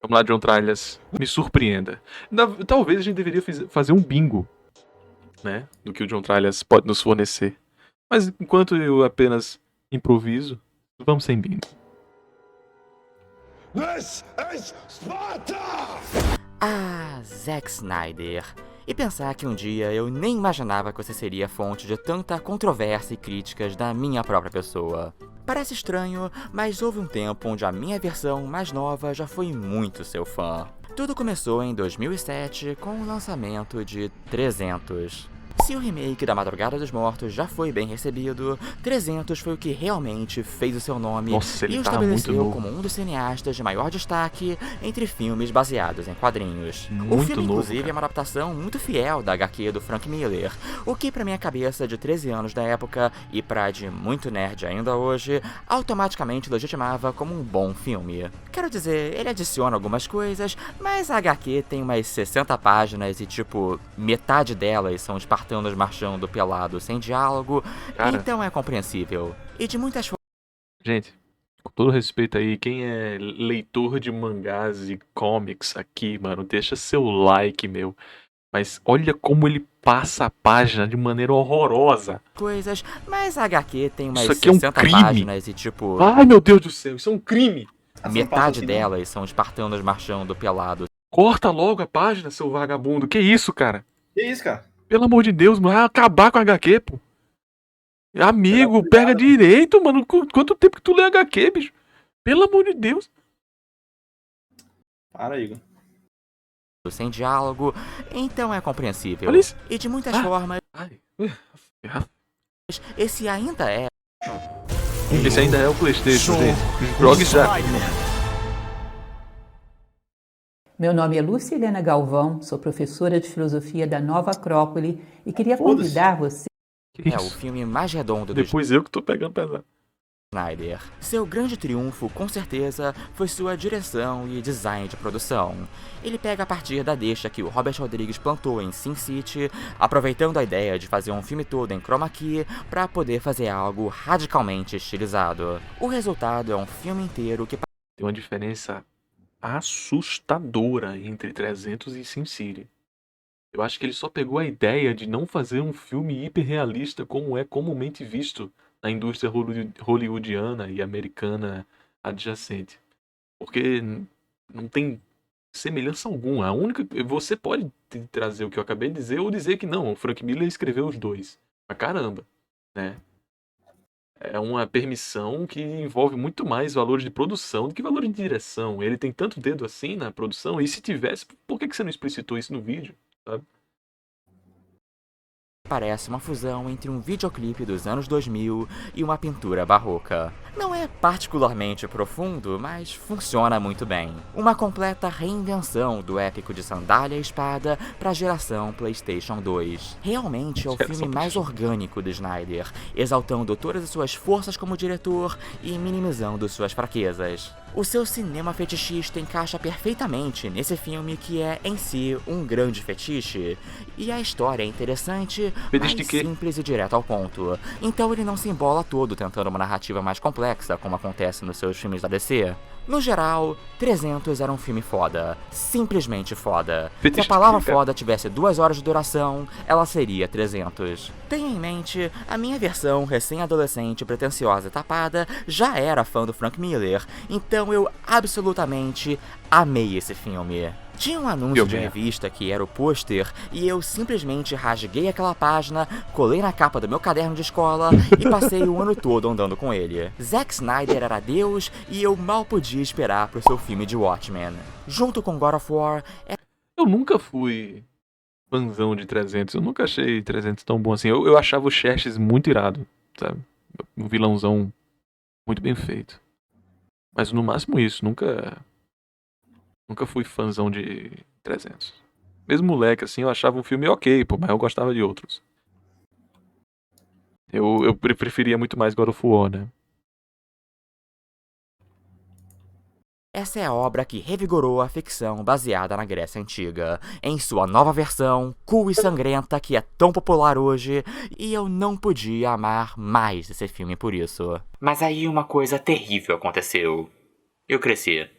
Vamos lá, John Tralhas. Me surpreenda. Talvez a gente deveria fazer um bingo, né? Do que o John Tralhas pode nos fornecer. Mas enquanto eu apenas improviso, vamos sem bingo. This is Sparta! Ah, Zack Snyder. E pensar que um dia eu nem imaginava que você seria fonte de tanta controvérsia e críticas da minha própria pessoa. Parece estranho, mas houve um tempo onde a minha versão mais nova já foi muito seu fã. Tudo começou em 2007 com o lançamento de 300. Se o remake da Madrugada dos Mortos já foi bem recebido, 300 foi o que realmente fez o seu nome e o estabeleceu como um dos cineastas de maior destaque entre filmes baseados em quadrinhos. O filme, inclusive, é uma adaptação muito fiel da HQ do Frank Miller, o que pra minha cabeça de 13 anos da época e pra de muito nerd ainda hoje, automaticamente legitimava como um bom filme. Quero dizer, ele adiciona algumas coisas, mas a HQ tem umas 60 páginas e tipo, metade delas são espartanos marchando pelado sem diálogo, então é compreensível. E de muitas formas... Gente, com todo respeito aí, quem é leitor de mangás e comics aqui, mano, deixa seu like, meu. Mas olha como ele passa a página de maneira horrorosa. Coisas, mas a HQ tem umas isso aqui 60 é um crime. Páginas e tipo... Ai, meu Deus do céu, isso é um crime. Metade delas são espartanos marchando pelado. Corta logo a página, seu vagabundo. Que isso, cara? Que isso, cara? Pelo amor de Deus, mano, vai acabar com a HQ, pô. Amigo, pega direito, mano. Quanto tempo que tu lê HQ, bicho? Pelo amor de Deus. Para, Igor. Sem diálogo, então é compreensível. Olha isso. E de muitas formas... Esse ainda é... Esse ainda é o PlayStation, gente. Jogue já. Meu nome é Lúcia Helena Galvão, sou professora de filosofia da Nova Acrópole e queria convidar você... É o filme mais redondo do Depois eu que tô pegando pesado. Snyder. Seu grande triunfo, com certeza, foi sua direção e design de produção. Ele pega a partir da deixa que o Robert Rodrigues plantou em Sin City, aproveitando a ideia de fazer um filme todo em chroma key para poder fazer algo radicalmente estilizado. O resultado é um filme inteiro que... Tem uma diferença assustadora entre 300 e Sin City. Eu acho que ele só pegou a ideia de não fazer um filme hiperrealista como é comumente visto na indústria hollywoodiana e americana adjacente. Porque não tem semelhança alguma. A única... Você pode trazer o que eu acabei de dizer ou dizer que não, o Frank Miller escreveu os dois. Mas caramba, né? É uma permissão que envolve muito mais valores de produção do que valores de direção. Ele tem tanto dedo assim na produção, e se tivesse, por que você não explicitou isso no vídeo, sabe? Parece uma fusão entre um videoclipe dos anos 2000 e uma pintura barroca. Não é particularmente profundo, mas funciona muito bem. Uma completa reinvenção do épico de sandália e espada para a geração PlayStation 2. Realmente é o filme mais orgânico de Snyder, exaltando todas as suas forças como diretor e minimizando suas fraquezas. O seu cinema fetichista encaixa perfeitamente nesse filme que é, em si, um grande fetiche. E a história é interessante, mas simples e direto ao ponto. Então ele não se embola todo tentando uma narrativa mais complexa, como acontece nos seus filmes da DC. No geral, 300 era um filme foda. Simplesmente foda. Se a palavra foda tivesse 2 horas de duração, ela seria 300. Tenha em mente, a minha versão recém-adolescente, pretensiosa e tapada já era fã do Frank Miller, então eu absolutamente amei esse filme. Tinha um anúncio de revista que era o pôster e eu simplesmente rasguei aquela página, colei na capa do meu caderno de escola e passei o ano todo andando com ele. Zack Snyder era Deus e eu mal podia esperar pro seu filme de Watchmen. Junto com God of War... Eu nunca fui fãzão de 300, eu nunca achei 300 tão bom assim. Eu achava o Xerxes muito irado, sabe? Um vilãozão muito bem feito. Mas no máximo isso, nunca fui fãzão de 300. Mesmo moleque, assim, eu achava um filme ok, pô, mas eu gostava de outros. Eu preferia muito mais God of War, né? Essa é a obra que revigorou a ficção baseada na Grécia Antiga, em sua nova versão, cool e sangrenta, que é tão popular hoje, e eu não podia amar mais esse filme por isso. Mas aí uma coisa terrível aconteceu. Eu cresci.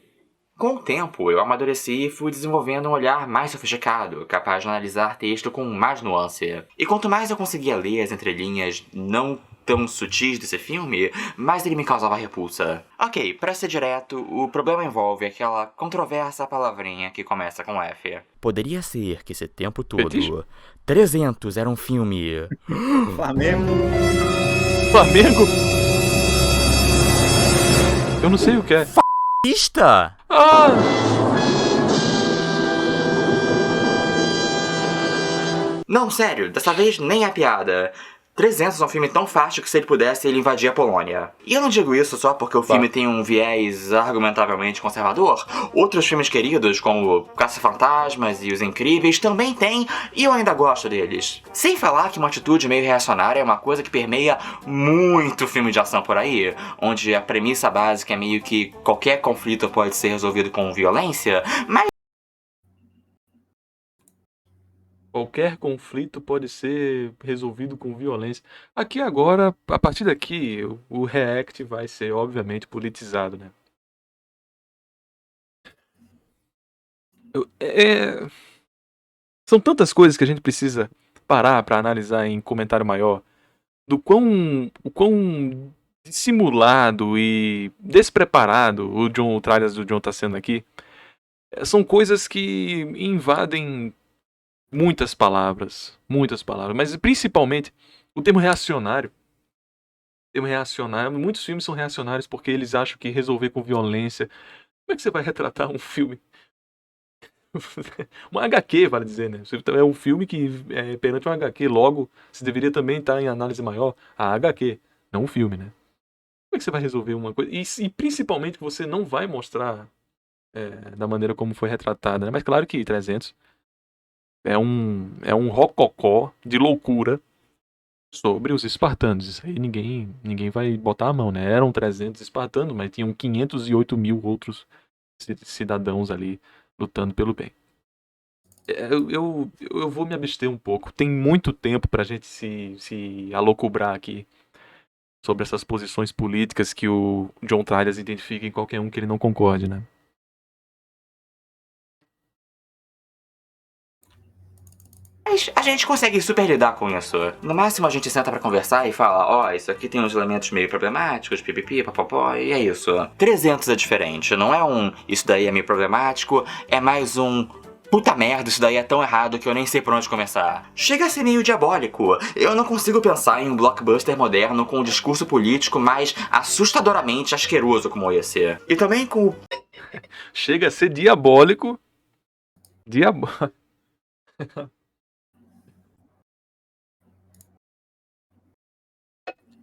Com o tempo, eu amadureci e fui desenvolvendo um olhar mais sofisticado, capaz de analisar texto com mais nuance. E quanto mais eu conseguia ler as entrelinhas não tão sutis desse filme, mais ele me causava repulsa. Ok, pra ser direto, o problema envolve aquela controversa palavrinha que começa com F. Poderia ser que esse tempo todo, Fetiche? 300 era um filme... Flamengo. Flamengo? Eu não sei o que é. Pista! Ah! Não, sério, dessa vez nem é piada. 300 é um filme tão fácil que se ele pudesse, ele invadia a Polônia. E eu não digo isso só porque o filme tem um viés argumentavelmente conservador. Outros filmes queridos, como Caça-Fantasmas e Os Incríveis, também têm, e eu ainda gosto deles. Sem falar que uma atitude meio reacionária é uma coisa que permeia muito filme de ação por aí, onde a premissa básica é meio que qualquer conflito pode ser resolvido com violência, mas Qualquer conflito pode ser resolvido com violência. Aqui agora, a partir daqui, o React vai ser, obviamente, politizado, né? São tantas coisas que a gente precisa parar pra analisar em comentário maior. O quão dissimulado e despreparado o Trailers do John tá sendo aqui. São coisas que invadem muitas palavras, mas principalmente o termo reacionário. Muitos filmes são reacionários porque eles acham que resolver com violência. Como é que você vai retratar um filme? Uma HQ, vale dizer, né? É um filme que é perante um HQ, logo se deveria também estar em análise maior a HQ, não um filme, né? Como é que você vai resolver uma coisa? E principalmente você não vai mostrar da maneira como foi retratada, né? Mas claro que 300 é um rococó de loucura sobre os espartanos. Isso aí ninguém vai botar a mão, né? Eram 300 espartanos, mas tinham 508 mil outros cidadãos ali lutando pelo bem. Eu vou me abster um pouco. Tem muito tempo pra gente se alocubrar aqui sobre essas posições políticas que o John Trailers identifica em qualquer um que ele não concorde, né? Mas a gente consegue super lidar com isso. No máximo a gente senta pra conversar e fala, ó, isso aqui tem uns elementos meio problemáticos, pipipi, papapó, e é isso. 300 é diferente, não é isso daí é meio problemático, é mais puta merda, isso daí é tão errado que eu nem sei por onde começar. Chega a ser meio diabólico. Eu não consigo pensar em um blockbuster moderno com um discurso político mais assustadoramente asqueroso como esse. E também com o... Chega a ser diabólico.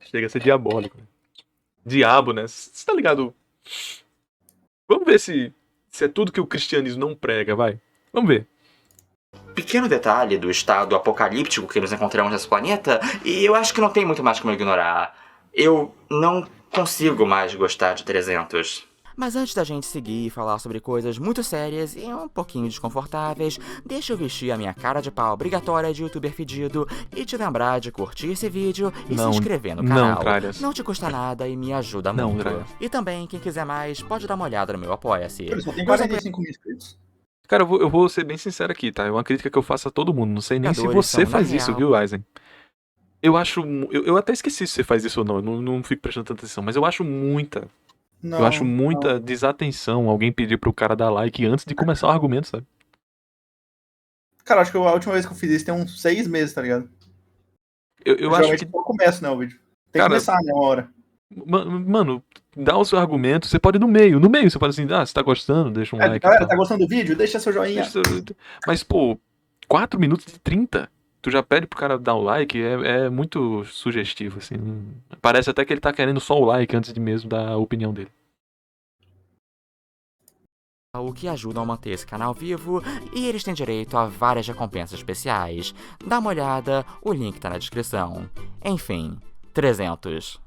Chega a ser diabólico. Diabo, né? Você tá ligado? Vamos ver se é tudo que o cristianismo não prega, vai. Vamos ver. Pequeno detalhe do estado apocalíptico que nos encontramos nesse planeta, e eu acho que não tem muito mais como ignorar. Eu não consigo mais gostar de 300. Mas antes da gente seguir e falar sobre coisas muito sérias e um pouquinho desconfortáveis, deixa eu vestir a minha cara de pau obrigatória de youtuber fedido e te lembrar de curtir esse vídeo e se inscrever no canal. Não te custa nada e me ajuda muito. E também, quem quiser mais, pode dar uma olhada no meu Apoia-se. Ele só tem 45 mil inscritos. Cara, eu vou ser bem sincero aqui, tá? É uma crítica que eu faço a todo mundo. Não sei nem se você faz isso, viu, Aizen? Eu acho... Eu até esqueci se você faz isso ou não. Eu não fico prestando tanta atenção. Mas eu acho muita desatenção alguém pedir pro cara dar like antes de começar o argumento, sabe? Cara, acho que a última vez que eu fiz isso tem uns 6 meses, tá ligado? Eu acho que... eu começo, né, o vídeo. Tem que começar, né, uma hora. Mano, dá o seu argumento, você pode ir no meio você pode assim, você tá gostando, deixa um like. Galera, tá gostando do vídeo? Deixa seu joinha. Mas, pô, 4 minutos e 30, tu já pede pro cara dar o like, é muito sugestivo, assim. Parece até que ele tá querendo só o like antes de mesmo dar a opinião dele. O que ajuda a manter esse canal vivo, e eles têm direito a várias recompensas especiais. Dá uma olhada, o link tá na descrição. Enfim, 300.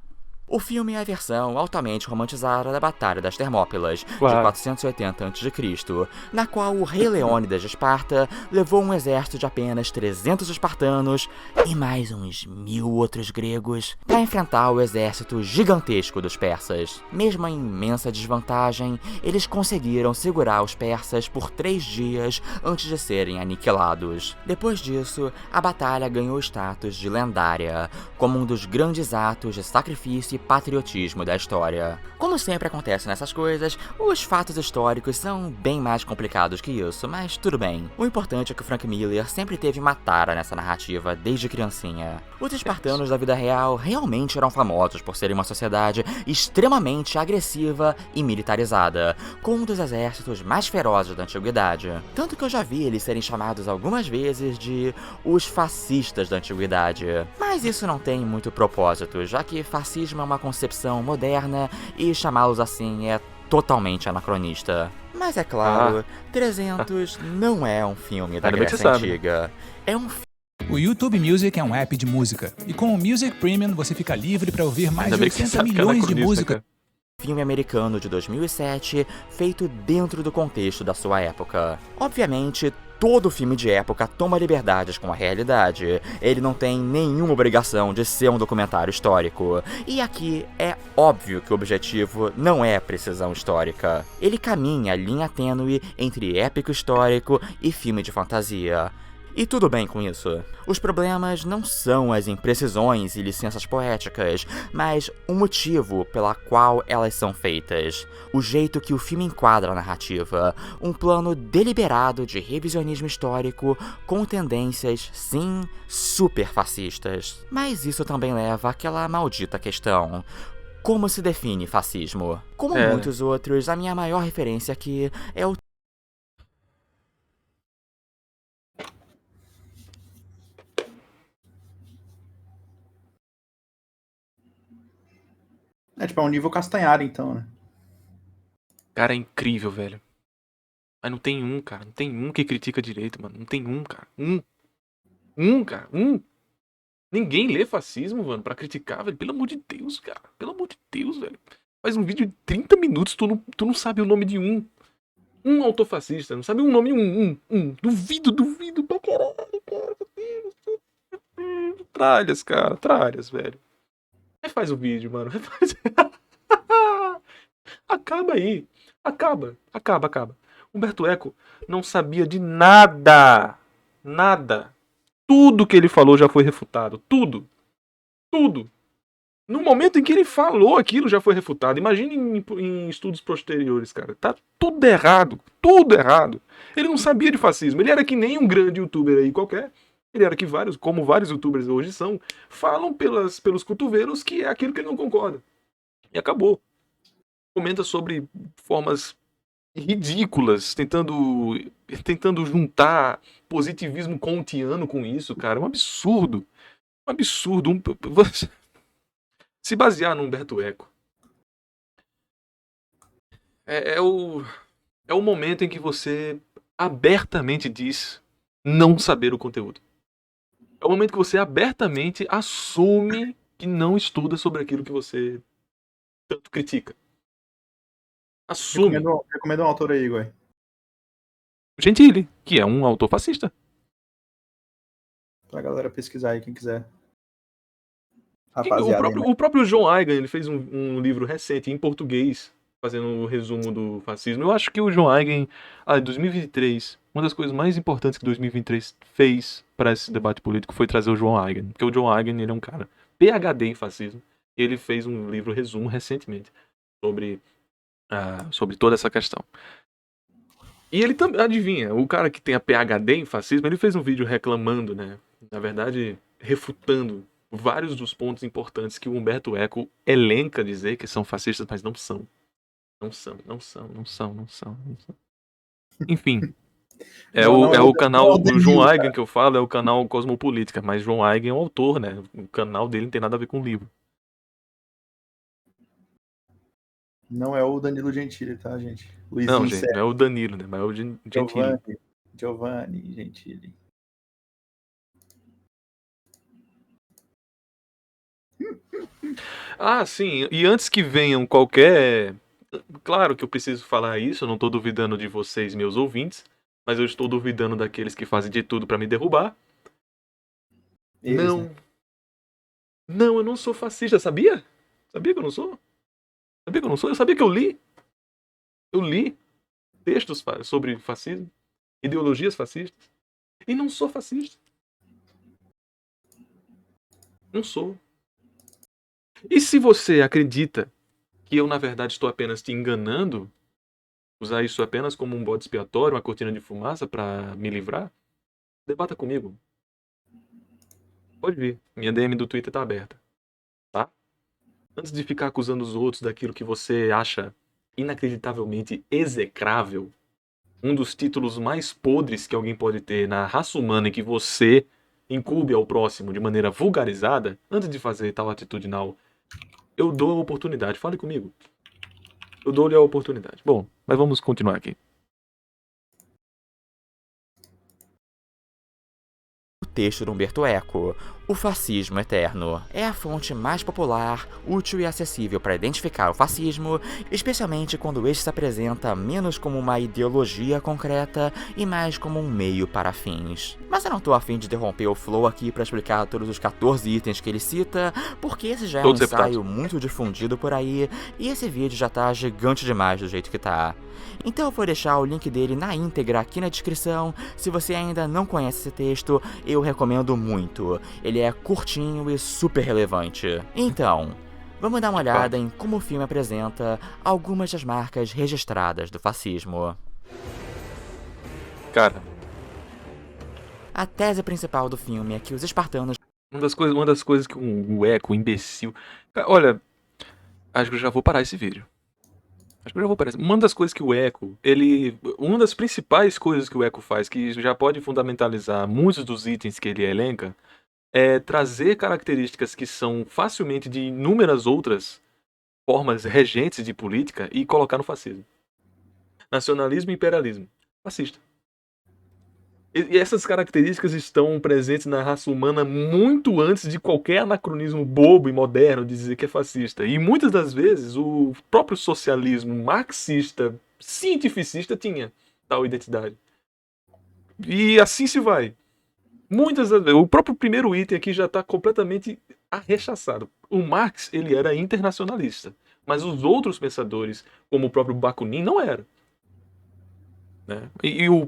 O filme é a versão altamente romantizada da Batalha das Termópilas, de Claro. 480 a.C., na qual o rei Leônidas de Esparta levou um exército de apenas 300 espartanos e mais uns 1000 outros gregos para enfrentar o exército gigantesco dos persas. Mesmo em imensa desvantagem, eles conseguiram segurar os persas por 3 dias antes de serem aniquilados. Depois disso, a batalha ganhou status de lendária, como um dos grandes atos de sacrifício e patriotismo da história. Como sempre acontece nessas coisas, os fatos históricos são bem mais complicados que isso, mas tudo bem. O importante é que o Frank Miller sempre teve uma tara nessa narrativa desde criancinha. Os espartanos da vida real realmente eram famosos por serem uma sociedade extremamente agressiva e militarizada, com um dos exércitos mais ferozes da antiguidade. Tanto que eu já vi eles serem chamados algumas vezes de os fascistas da antiguidade. Mas isso não tem muito propósito, já que fascismo é uma concepção moderna e chamá-los assim é totalmente anacronista. Mas é claro, 300 não é um filme da Ainda bem que Grécia você sabe. Antiga. É um O YouTube Music é um app de música. E com o Music Premium você fica livre para ouvir mais Ainda de bem que você 80 sabe que é milhões de anacronista, músicas. cara. filme americano de 2007, feito dentro do contexto da sua época. Obviamente, todo filme de época toma liberdades com a realidade. Ele não tem nenhuma obrigação de ser um documentário histórico. E aqui é óbvio que o objetivo não é precisão histórica. Ele caminha a linha tênue entre épico histórico e filme de fantasia. E tudo bem com isso. Os problemas não são as imprecisões e licenças poéticas, mas o motivo pela qual elas são feitas. O jeito que o filme enquadra a narrativa. Um plano deliberado de revisionismo histórico com tendências, sim, super fascistas. Mas isso também leva àquela maldita questão. Como se define fascismo? Como muitos outros, a minha maior referência aqui é o É tipo, é um nível Castanhari, então, né? Cara, é incrível, velho. Mas não tem um, cara. Não tem um que critica direito, mano. Não tem um, cara. Cara. Ninguém lê fascismo, mano, pra criticar, velho. Pelo amor de Deus, cara. Pelo amor de Deus, velho. Faz um vídeo de 30 minutos, tu não sabe o nome de um. Um autor fascista. Não sabe um nome, Duvido pra caralho, cara. Meu Deus. Tralhas, cara. Tralhas, velho. Refaz o vídeo, mano. Refaz. Acaba aí. Acaba. Humberto Eco não sabia de nada. Nada. Tudo que ele falou já foi refutado. Tudo. No momento em que ele falou aquilo já foi refutado. Imagine em estudos posteriores, cara. Tá tudo errado. Tudo errado. Ele não sabia de fascismo. Ele era que nem um grande youtuber aí qualquer. Ele era que como vários youtubers hoje são, falam pelos cotovelos que é aquilo que ele não concorda. E acabou. Comenta sobre formas ridículas, tentando juntar positivismo kantiano com isso, cara. É um absurdo. Um absurdo. Se basear no Humberto Eco é o momento em que você abertamente diz não saber o conteúdo. É o momento que você abertamente assume que não estuda sobre aquilo que você tanto critica. Assume. Recomendo um autor aí, Igor. Gentili, que é um autor fascista. Pra galera pesquisar aí, quem quiser. Rapaziada, O próprio John Egan, ele fez um livro recente em português, fazendo um resumo do fascismo. Eu acho que o John Egan, em 2023, uma das coisas mais importantes que 2023 fez para esse debate político foi trazer o John Egan. Porque o John Egan, ele é um cara PhD em fascismo. E ele fez um livro resumo recentemente sobre toda essa questão. E ele também, adivinha, o cara que tem a PhD em fascismo, ele fez um vídeo reclamando, né? Na verdade, refutando vários dos pontos importantes que o Humberto Eco elenca dizer que são fascistas, mas não são. Não são. Enfim. É o canal do João Egan que eu falo, é o canal Cosmopolítica, mas João Egan é o autor, né? O canal dele não tem nada a ver com o livro. Não é o Danilo Gentili, tá, gente? Luizinho Não, gente, não é o Danilo, né? Mas é o Gentili. Giovanni Gentili. Ah, sim. E antes que venham qualquer. Claro que eu preciso falar isso, eu não tô duvidando de vocês, meus ouvintes, mas eu estou duvidando daqueles que fazem de tudo pra me derrubar. Eles, né? Não, não, eu não sou fascista, sabia? Sabia que eu não sou? Sabia que eu não sou? Eu sabia que eu li. Eu li textos sobre fascismo, ideologias fascistas, e não sou fascista. Não sou. E se você acredita que eu, na verdade, estou apenas te enganando, usar isso apenas como um bode expiatório, uma cortina de fumaça pra me livrar, debata comigo. Pode vir. Minha DM do Twitter tá aberta, tá? Antes de ficar acusando os outros daquilo que você acha inacreditavelmente execrável, um dos títulos mais podres que alguém pode ter na raça humana e que você incube ao próximo de maneira vulgarizada, antes de fazer tal atitudinal, eu dou a oportunidade. Fale comigo. Eu dou-lhe a oportunidade. Bom, mas vamos continuar aqui. O texto de Umberto Eco, O Fascismo Eterno, é a fonte mais popular, útil e acessível para identificar o fascismo, especialmente quando este se apresenta menos como uma ideologia concreta e mais como um meio para fins. Mas eu não tô a fim de interromper o flow aqui para explicar todos os 14 itens que ele cita, porque esse já é um Todos deputados. ensaio muito difundido por aí, e esse vídeo já tá gigante demais do jeito que tá. Então eu vou deixar o link dele na íntegra aqui na descrição. Se você ainda não conhece esse texto, eu recomendo muito. Ele é curtinho e super relevante. Então, vamos dar uma olhada em como o filme apresenta algumas das marcas registradas do fascismo. Cara, A tese principal do filme é que os espartanos uma das coisas que o Eco, o imbecil. Olha, acho que eu já vou parar esse vídeo. Acho que eu já vou parar. Uma das coisas que o Eco, uma das principais coisas que o Eco faz, que já pode fundamentalizar muitos dos itens que ele elenca, é trazer características que são facilmente de inúmeras outras formas regentes de política e colocar no fascismo. Nacionalismo e imperialismo. Fascista. E essas características estão presentes na raça humana muito antes de qualquer anacronismo bobo e moderno de dizer que é fascista. E muitas das vezes o próprio socialismo marxista, cientificista, tinha tal identidade. E assim se vai. Muitas das vezes, o próprio primeiro item aqui já está completamente arrechaçado. O Marx, ele era internacionalista, mas os outros pensadores, como o próprio Bakunin, não eram. Né? E o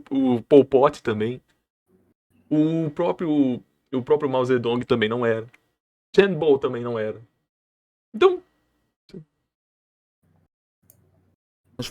Pol Pot também. O próprio, o próprio Mao Zedong também não era. Chen Bo também não era. Então,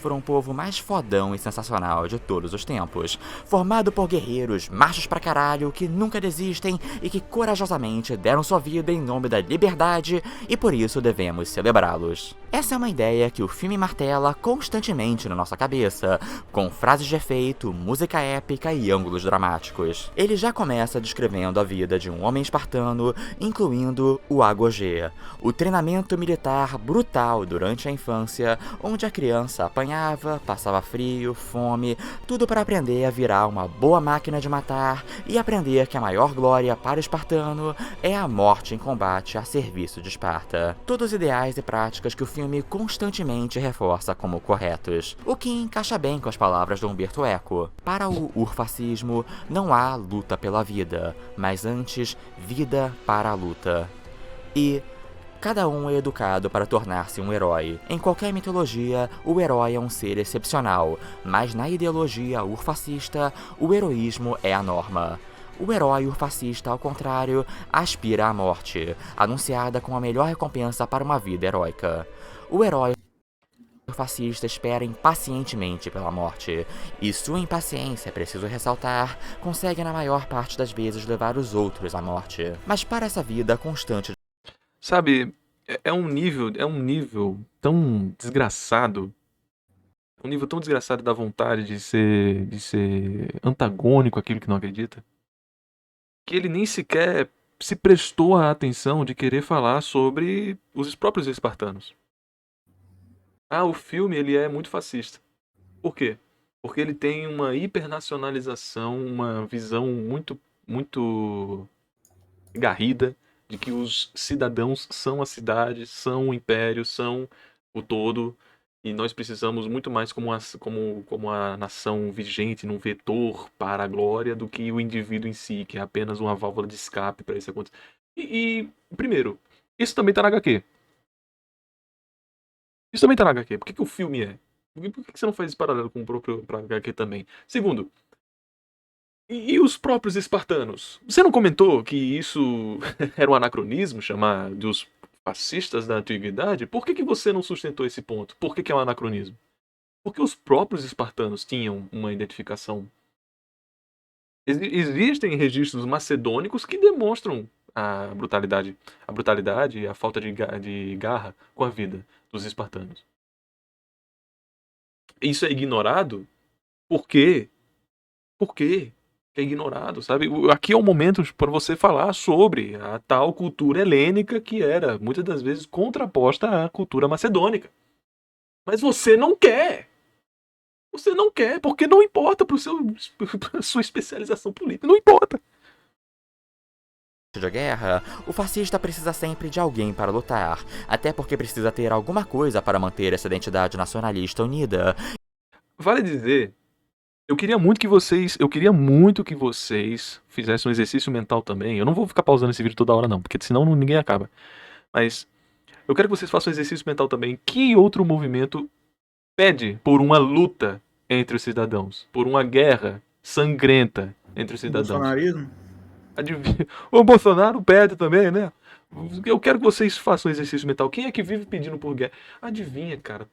foram o povo mais fodão e sensacional de todos os tempos, formado por guerreiros machos pra caralho que nunca desistem e que corajosamente deram sua vida em nome da liberdade e por isso devemos celebrá-los. Essa é uma ideia que o filme martela constantemente na nossa cabeça, com frases de efeito, música épica e ângulos dramáticos. Ele já começa descrevendo a vida de um homem espartano, incluindo o agogê, o treinamento militar brutal durante a infância, onde a criança apanhava, passava frio, fome, tudo para aprender a virar uma boa máquina de matar e aprender que a maior glória para o espartano é a morte em combate a serviço de Esparta. Todos ideais e práticas que o filme constantemente reforça como corretos, o que encaixa bem com as palavras do Umberto Eco. Para o urfascismo, não há luta pela vida, mas antes, vida para a luta. E cada um é educado para tornar-se um herói. Em qualquer mitologia, o herói é um ser excepcional, mas na ideologia urfascista, o heroísmo é a norma. O herói urfascista, ao contrário, aspira à morte, anunciada como a melhor recompensa para uma vida heróica. O herói fascista espera impacientemente pela morte, e sua impaciência, é preciso ressaltar, consegue na maior parte das vezes levar os outros à morte. Mas para essa vida constante, sabe, é um nível tão desgraçado, um nível tão desgraçado da vontade de ser antagônico àquilo que não acredita, que ele nem sequer se prestou a atenção de querer falar sobre os próprios espartanos. Ah, o filme ele é muito fascista. Por quê? Porque ele tem uma hipernacionalização, uma visão muito garrida de que os cidadãos são a cidade, são o império, são o todo, e nós precisamos muito mais como a nação vigente num vetor para a glória do que o indivíduo em si, que é apenas uma válvula de escape para isso acontecer. Primeiro, isso também tá na HQ. Isso também tá na HQ. Por que o filme é? Por que você não faz esse paralelo com o próprio pra HQ também? Segundo, e os próprios espartanos? Você não comentou que isso era um anacronismo, chamar dos fascistas da antiguidade? Por que você não sustentou esse ponto? Por que é um anacronismo? Porque os próprios espartanos tinham uma identificação. Existem registros macedônicos que demonstram a brutalidade e a falta de garra com a vida dos espartanos. Isso é ignorado? Por quê? Por quê? É ignorado, sabe? Aqui é o momento para você falar sobre a tal cultura helênica que era, muitas das vezes, contraposta à cultura macedônica. Mas você não quer. Você não quer, porque não importa pra sua especialização política. Não importa. De guerra, o fascista precisa sempre de alguém para lutar, até porque precisa ter alguma coisa para manter essa identidade nacionalista unida. Vale dizer, eu queria muito que vocês fizessem um exercício mental também. Eu não vou ficar pausando esse vídeo toda hora não, porque senão ninguém acaba. Mas eu quero que vocês façam um exercício mental também. Que outro movimento pede por uma luta entre os cidadãos, por uma guerra sangrenta entre os cidadãos? Bolsonarismo? O Bolsonaro pede também, né? Eu quero que vocês façam um exercício mental. Quem é que vive pedindo por guerra? Adivinha, cara.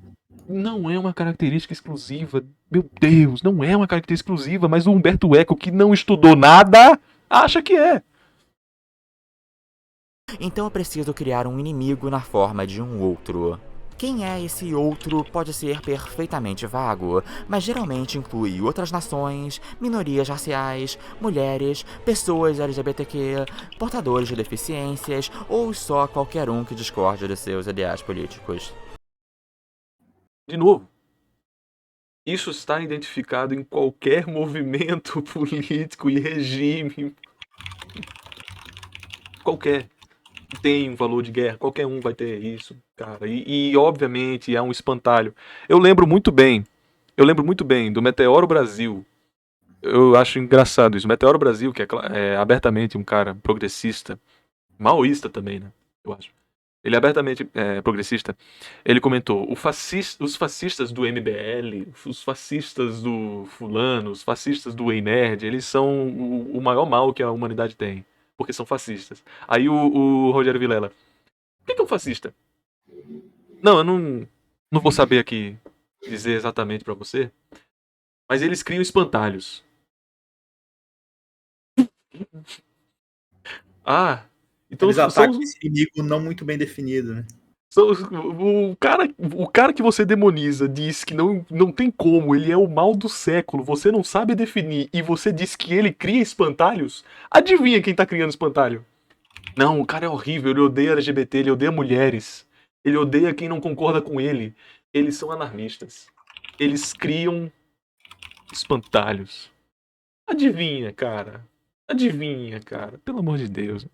Não é uma característica exclusiva. Meu Deus, não é uma característica exclusiva, mas o Humberto Eco, que não estudou nada, acha que é. Então eu preciso criar um inimigo na forma de um outro. Quem é esse outro pode ser perfeitamente vago, mas geralmente inclui outras nações, minorias raciais, mulheres, pessoas LGBTQ, portadores de deficiências ou só qualquer um que discorde de seus ideais políticos. De novo, isso está identificado em qualquer movimento político e regime. Qualquer. Tem um valor de guerra, qualquer um vai ter isso, cara. E obviamente é um espantalho. Eu lembro muito bem do Meteoro Brasil. Eu acho engraçado isso. O Meteoro Brasil, que é abertamente um cara progressista, maoísta também, né? Eu acho. Ele é abertamente progressista. Ele comentou: os fascistas do MBL, os fascistas do fulano, os fascistas do Ei Nerd, eles são o maior mal que a humanidade tem. Porque são fascistas. Aí o Rogério Vilela: o que é um fascista? Não, eu não vou saber aqui dizer exatamente pra você. Mas eles criam espantalhos. Ah, então Eles atacam esse inimigo não muito bem definido, né? O cara que você demoniza diz que não tem como, ele é o mal do século, você não sabe definir e você diz que ele cria espantalhos? Adivinha quem tá criando espantalho? Não, o cara é horrível, ele odeia LGBT, ele odeia mulheres, ele odeia quem não concorda com ele. Eles são anarquistas. Eles criam espantalhos. Adivinha, cara. Adivinha, cara. Pelo amor de Deus.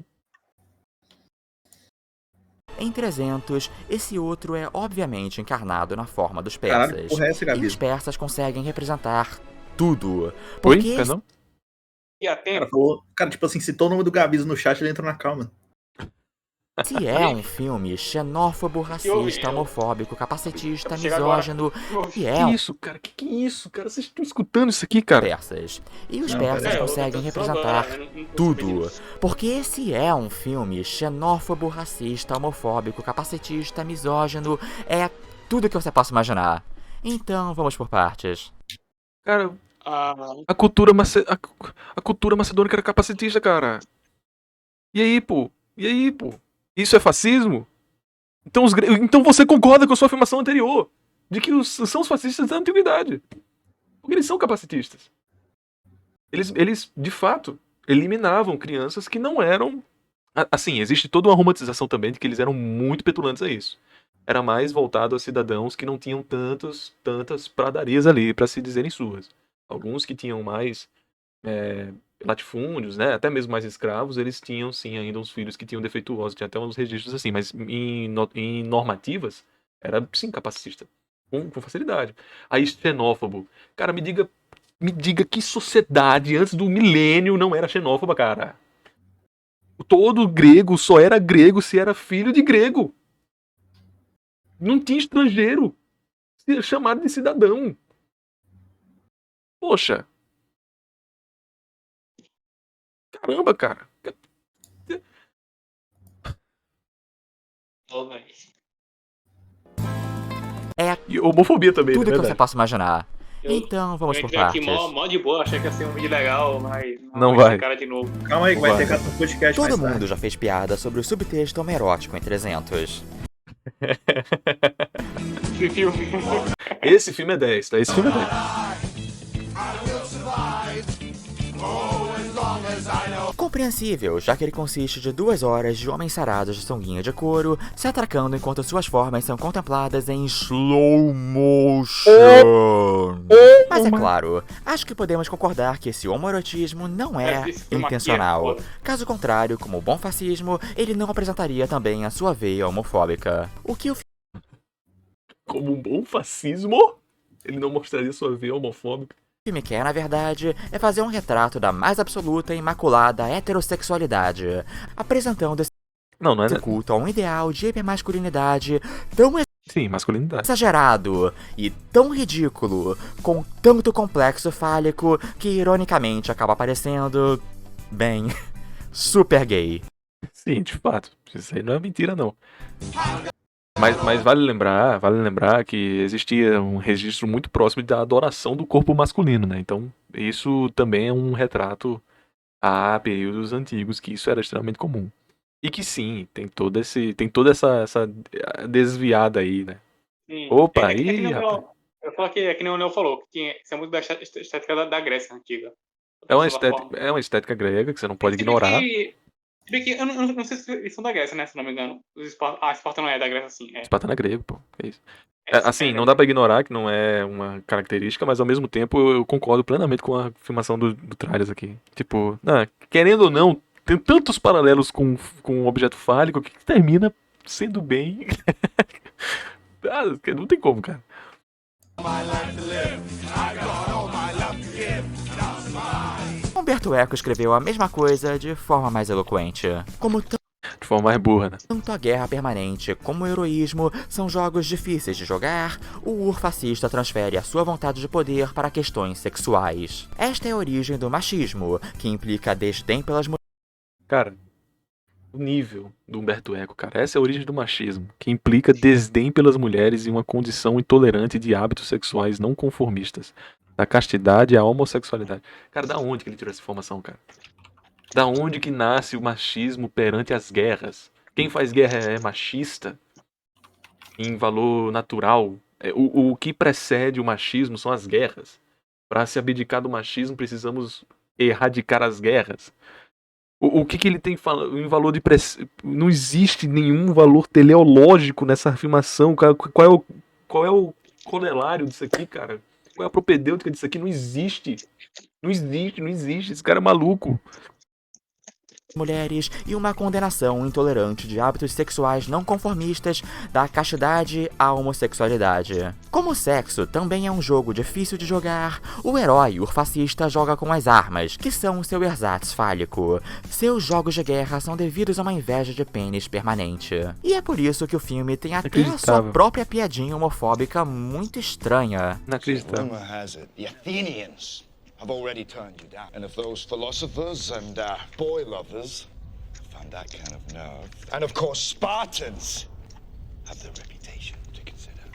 Em 300, esse outro é obviamente encarnado na forma dos persas. Caralho, porra é essa, Gabi? E os persas conseguem representar tudo. Oi, Porque perdão? Cara, tipo assim, citou o nome do Gabis no chat, ele entrou na calma. se é um filme xenófobo, racista, homofóbico, capacitista, misógino, e é Que isso, cara? Que isso, cara? Vocês estão escutando isso aqui, cara? persas. E os Não, persas peraí. conseguem representar tudo. Porque esse é um filme xenófobo, racista, homofóbico, capacitista, misógino, é tudo que você possa imaginar. Então, vamos por partes. Cara, a cultura macedônica era capacitista, cara. E aí, pô? Isso é fascismo? Então você concorda com a sua afirmação anterior de que são os fascistas da antiguidade. Porque eles são capacitistas. Eles de fato, eliminavam crianças que não eram... Assim, existe toda uma romantização também de que eles eram muito petulantes a isso. Era mais voltado a cidadãos que não tinham tantas pradarias ali para se dizerem suas. Alguns que tinham mais latifúndios, né? Até mesmo mais escravos, eles tinham sim ainda uns filhos que tinham defeituosos, tinha até uns registros assim, mas em normativas era sim capacitista, com facilidade. Aí xenófobo. Cara, me diga que sociedade antes do milênio não era xenófoba, cara. Todo grego só era grego se era filho de grego. Não tinha estrangeiro chamado de cidadão. Poxa. Caramba, cara. E homofobia também, Tudo né? que você possa imaginar. Então, vamos eu por entrei aqui partes. mó de boa, achei que ia ser um vídeo legal, mas Não vai vai. ter cara de novo. Calma aí, que vai Vai. ter cara no podcast Todo mais mundo tarde. já fez piada sobre o subtexto homerótico em 300. Esse filme. Esse filme é 10, tá? Esse filme é 10. Compreensível, já que ele consiste de 2 horas de homens sarados de sunguinha de couro se atracando enquanto suas formas são contempladas em slow motion. Mas é claro, acho que podemos concordar que esse homoerotismo não é Esse filme aqui é intencional. foda. Caso contrário, como o bom fascismo, ele não apresentaria também a sua veia homofóbica. O que o Como um bom fascismo, ele não mostraria sua veia homofóbica. filme quer, na verdade, é fazer um retrato da mais absoluta e imaculada heterossexualidade, apresentando esse Não é. culto a um ideal de hipermasculinidade tão Sim, masculinidade. exagerado e tão ridículo, com tanto complexo fálico, que ironicamente acaba parecendo, bem, super gay. Sim, de fato. Isso aí não é mentira, não. Mas vale lembrar que existia um registro muito próximo da adoração do corpo masculino, né? Então, isso também é um retrato a períodos antigos, que isso era extremamente comum. E que sim, tem toda essa desviada aí, né? Sim. Opa, que nem aí, rapaz. eu falo que é que nem o Neo falou, que isso é muito da estética da Grécia antiga. É uma Dessa forma. estética grega que você não pode Se bem ignorar. se bem que eu não sei se eles são da Grécia, né? Se não me engano. Esparta não é da Grécia, assim. Espartano é grego, pô. É isso. É, Assim, não dá pra ignorar que não é uma característica, mas ao mesmo tempo eu concordo plenamente com a afirmação do Tralhas aqui. Tipo, querendo ou não, tem tantos paralelos com o objeto fálico que termina sendo bem. Não tem como, cara. Humberto Eco escreveu a mesma coisa de forma mais eloquente. Como De forma mais burra, né? tanto a guerra permanente como o heroísmo são jogos difíceis de jogar, o urfascista transfere a sua vontade de poder para questões sexuais. Esta é a origem do machismo, que implica desdém pelas mulheres. Cara, o nível do Humberto Eco, cara, essa é a origem do machismo, que implica desdém pelas mulheres e uma condição intolerante de hábitos sexuais não conformistas, da castidade à homossexualidade. Cara, da onde que ele tirou essa informação, cara? Da onde que nasce o machismo perante as guerras? Quem faz guerra é machista? Em valor natural. O que precede o machismo são as guerras. Para se abdicar do machismo, precisamos erradicar as guerras. O que ele tem em valor de não existe nenhum valor teleológico nessa afirmação. Qual é o corolário disso aqui, cara? Qual é a propedêutica disso aqui? Não existe. Não existe. Esse cara é maluco. mulheres e uma condenação intolerante de hábitos sexuais não conformistas da castidade à homossexualidade. Como o sexo também é um jogo difícil de jogar, o herói urfascista joga com as armas, que são seu ersatz fálico. Seus jogos de guerra são devidos a uma inveja de pênis permanente. E é por isso que o filme tem até a sua Inacreditável. própria piadinha homofóbica muito estranha. Inacreditável. Rumor has it the Athenians have already turned you down. And if those philosophers and boy lovers found that kind of nerve, and of course Spartans have their reputation to consider.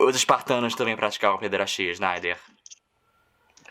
Os espartanos também praticavam pederastia, Snyder.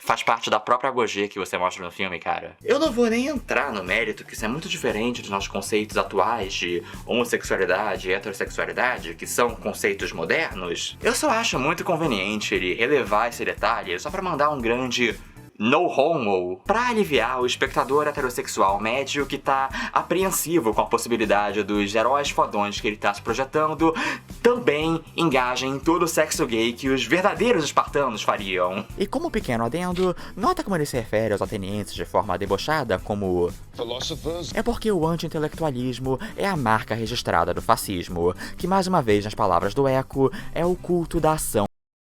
Faz parte da própria agogia que você mostra no filme, cara. Eu não vou nem entrar no mérito, que isso é muito diferente dos nossos conceitos atuais de homossexualidade e heterossexualidade, que são conceitos modernos. Eu só acho muito conveniente ele relevar esse detalhe só pra mandar um grande no homo, pra aliviar o espectador heterossexual médio que tá apreensivo com a possibilidade dos heróis fodões que ele tá se projetando também engajem em todo o sexo gay que os verdadeiros espartanos fariam. E como pequeno adendo, nota como ele se refere aos atenienses de forma debochada como... Philosophers. É porque o anti-intelectualismo é a marca registrada do fascismo, que mais uma vez, nas palavras do Eco, é o culto da ação.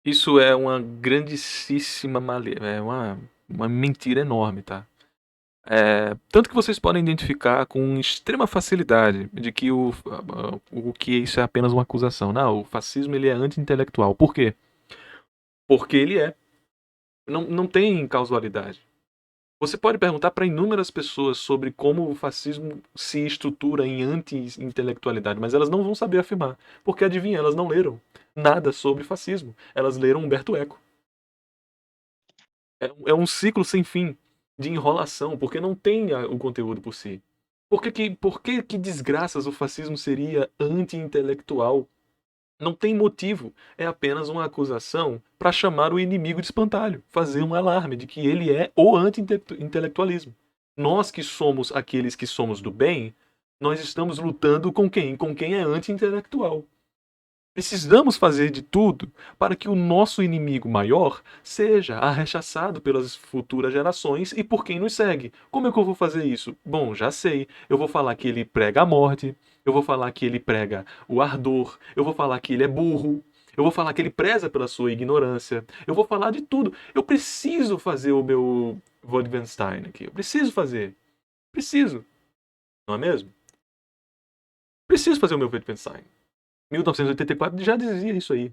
Isso é uma grandíssima é uma mentira enorme, tá? Tanto que vocês podem identificar com extrema facilidade de que o que isso é apenas uma acusação. Não, o fascismo ele é anti-intelectual. Por quê? Porque ele é. Não tem causalidade. Você pode perguntar para inúmeras pessoas sobre como o fascismo se estrutura em anti-intelectualidade, mas elas não vão saber afirmar. Porque, adivinha, elas não leram nada sobre fascismo. Elas leram Humberto Eco. É um ciclo sem fim de enrolação, porque não tem o conteúdo por si. Por que desgraças o fascismo seria anti-intelectual? Não tem motivo. É apenas uma acusação para chamar o inimigo de espantalho, fazer um alarme de que ele é o anti-intelectualismo. Nós que somos aqueles que somos do bem, nós estamos lutando com quem? Com quem é anti-intelectual. Precisamos fazer de tudo para que o nosso inimigo maior seja rechaçado pelas futuras gerações e por quem nos segue. Como é que eu vou fazer isso? Bom, já sei. Eu vou falar que ele prega a morte, eu vou falar que ele prega o ardor, eu vou falar que ele é burro, eu vou falar que ele preza pela sua ignorância, eu vou falar de tudo. Eu preciso fazer o meu Wittgenstein aqui. Eu preciso fazer. Preciso. Não é mesmo? Preciso fazer o meu Wittgenstein. 1984 já dizia isso aí.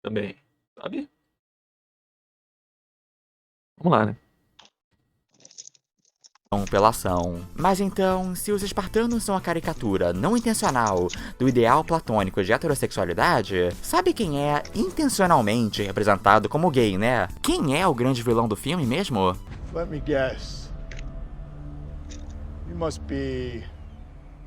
Também. Sabe? Vamos lá, né? Pela ação. Mas então, se os espartanos são a caricatura não intencional do ideal platônico de heterossexualidade, sabe quem é intencionalmente representado como gay, né? Quem é o grande vilão do filme mesmo? Let me guess. You must be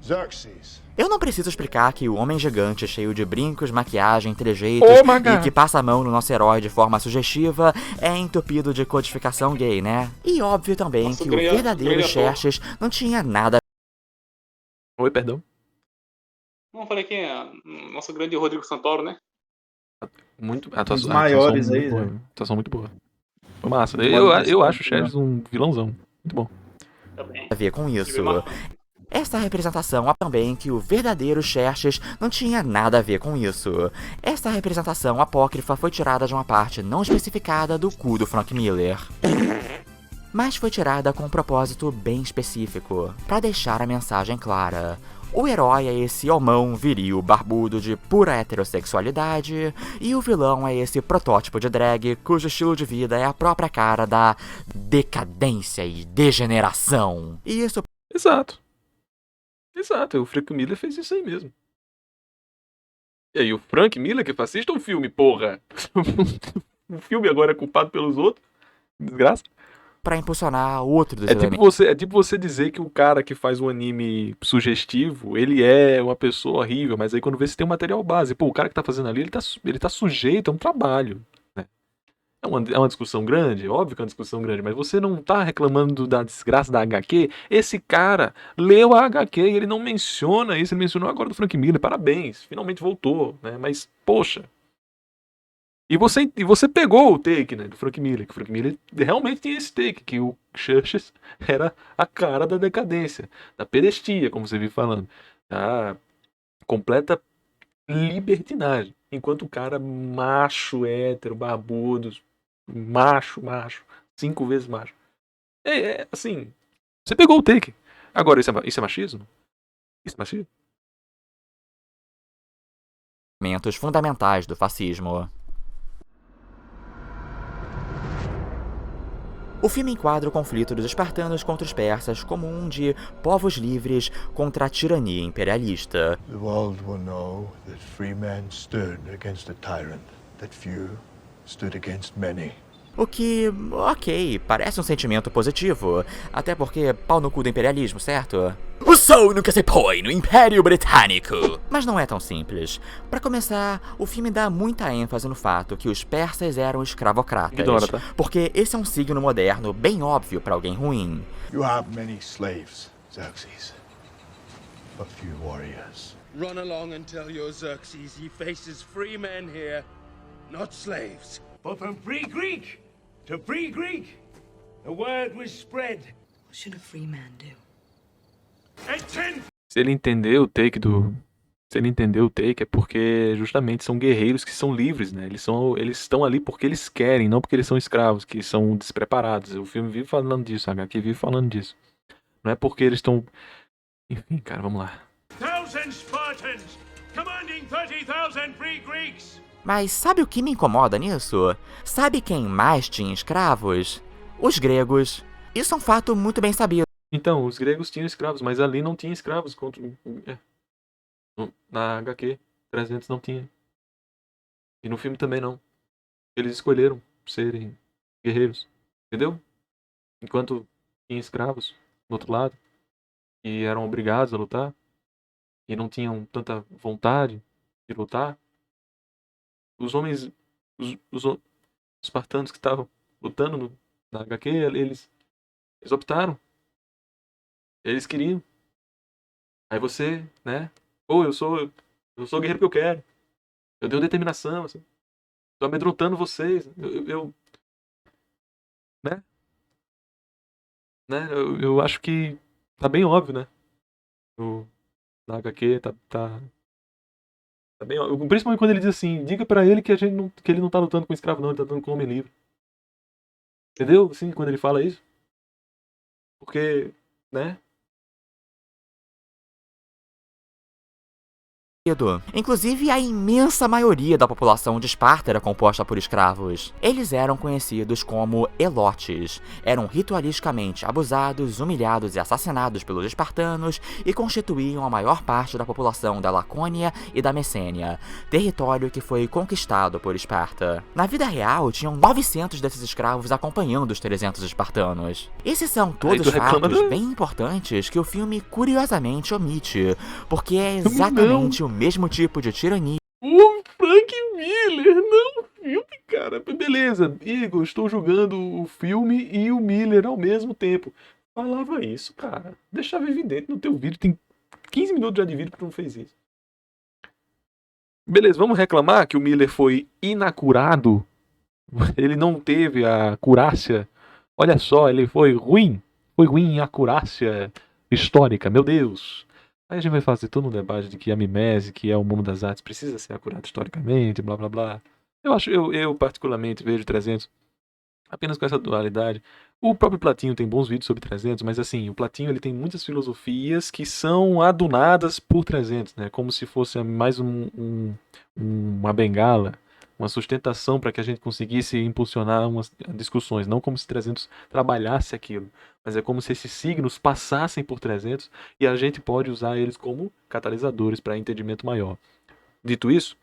Xerxes. Eu não preciso explicar que o homem gigante cheio de brincos, maquiagem, trejeitos e que passa a mão no nosso herói de forma sugestiva é entupido de codificação gay, né? E óbvio também que o verdadeiro Xerxes não tinha nada... Oi, perdão. Não, falei que nosso grande Rodrigo Santoro, né? Muito, Os maiores aí, né? Atuação muito boa. Foi massa. Eu acho o Xerxes um vilãozão. Muito bom. Também. A ver com isso. Esta representação também que o verdadeiro Xerxes não tinha nada a ver com isso. Esta representação apócrifa foi tirada de uma parte não especificada do cu do Frank Miller. Mas foi tirada com um propósito bem específico, para deixar a mensagem clara. O herói é esse homão viril barbudo de pura heterossexualidade, e o vilão é esse protótipo de drag cujo estilo de vida é a própria cara da decadência e degeneração. E isso... Exato, o Frank Miller fez isso aí mesmo. E aí, o Frank Miller que fascista ou um filme, porra? O filme agora é culpado pelos outros? Desgraça. Pra impulsionar outro dos é tipo você dizer que o cara que faz um anime sugestivo, ele é uma pessoa horrível, mas aí quando vê se tem um material base, pô, o cara que tá fazendo ali, ele tá sujeito a um trabalho. É uma discussão grande, óbvio que é uma discussão grande, mas você não tá reclamando da desgraça da HQ. Esse cara leu a HQ e ele não menciona isso, ele mencionou agora do Frank Miller, parabéns, finalmente voltou, né? Mas, poxa. E você pegou o take, né, do Frank Miller, que o Frank Miller realmente tinha esse take, que o Xerxes era a cara da decadência, da pedestia, como você vive falando, da completa libertinagem. Enquanto o cara macho, hétero, barbudo, macho, 5 vezes macho. Assim, você pegou o take. Agora, isso é machismo? Isso é machismo? Elementos fundamentais do fascismo. O filme enquadra o conflito dos espartanos contra os persas como um de povos livres contra a tirania imperialista. The world will know that free men stood against a tyrant, that few stood against many. O que, ok, parece um sentimento positivo, até porque pau no cu do imperialismo, certo? O sol nunca se põe no Império Britânico! Mas não é tão simples. Para começar, o filme dá muita ênfase no fato que os persas eram escravocratas, porque esse é um signo moderno bem óbvio para alguém ruim. You have many slaves, Xerxes, but few warriors. Run along and tell your Xerxes he faces free men here, not slaves. But from free Greek to free Greek, the word was spread. What should a free man do? Se ele entender o take é porque justamente são guerreiros que são livres, né? Eles estão ali porque eles querem, não porque eles são escravos, que são despreparados. O filme vive falando disso, a HQ vive falando disso. Não é porque eles estão... Enfim, cara, vamos lá. 1,000 Spartans commanding 30,000 free Greeks. Mas sabe o que me incomoda nisso? Sabe quem mais tinha escravos? Os gregos. Isso é um fato muito bem sabido. Então, os gregos tinham escravos, mas ali não tinha escravos contra... Na HQ, 300 não tinha. E no filme também não. Eles escolheram serem guerreiros. Entendeu? Enquanto tinha escravos do outro lado, e eram obrigados a lutar, e não tinham tanta vontade de lutar, os homens, os espartanos que estavam lutando na HQ, eles optaram. Eles queriam. Aí você, né? Pô, eu sou o guerreiro que eu quero. Eu tenho determinação, assim. Tô amedrontando vocês. Eu acho que tá bem óbvio, né? Na HQ tá bem óbvio. Principalmente quando ele diz assim, diga pra ele que ele não tá lutando com escravo não, ele tá lutando com homem livre. Entendeu? Assim, quando ele fala isso. Porque, né? Inclusive, a imensa maioria da população de Esparta era composta por escravos. Eles eram conhecidos como elotes. Eram ritualisticamente abusados, humilhados e assassinados pelos espartanos e constituíam a maior parte da população da Lacônia e da Messênia, território que foi conquistado por Esparta. Na vida real, tinham 900 desses escravos acompanhando os 300 espartanos. Esses são todos fatos bem importantes que o filme curiosamente omite, porque é exatamente o mesmo tipo de tirania. O Frank Miller, não filme, cara. Beleza, Igor, estou julgando o filme e o Miller ao mesmo tempo. Falava isso, cara. Deixava evidente no teu vídeo. Tem 15 minutos já de vídeo que tu não fez isso. Beleza, vamos reclamar que o Miller foi inacurado. Ele não teve a acurácia. Olha só, ele foi ruim. Foi ruim em acurácia histórica, meu Deus. Aí a gente vai fazer todo um debate de que a mimese, que é o mundo das artes, precisa ser acurado historicamente, blá blá blá. Eu particularmente vejo 300 apenas com essa dualidade. O próprio Platinho tem bons vídeos sobre 300, mas assim, o Platinho ele tem muitas filosofias que são adunadas por 300, né? Como se fosse mais uma bengala, uma sustentação para que a gente conseguisse impulsionar umas discussões, não como se 300 trabalhasse aquilo, mas é como se esses signos passassem por 300 e a gente pode usar eles como catalisadores para entendimento maior. Dito isso,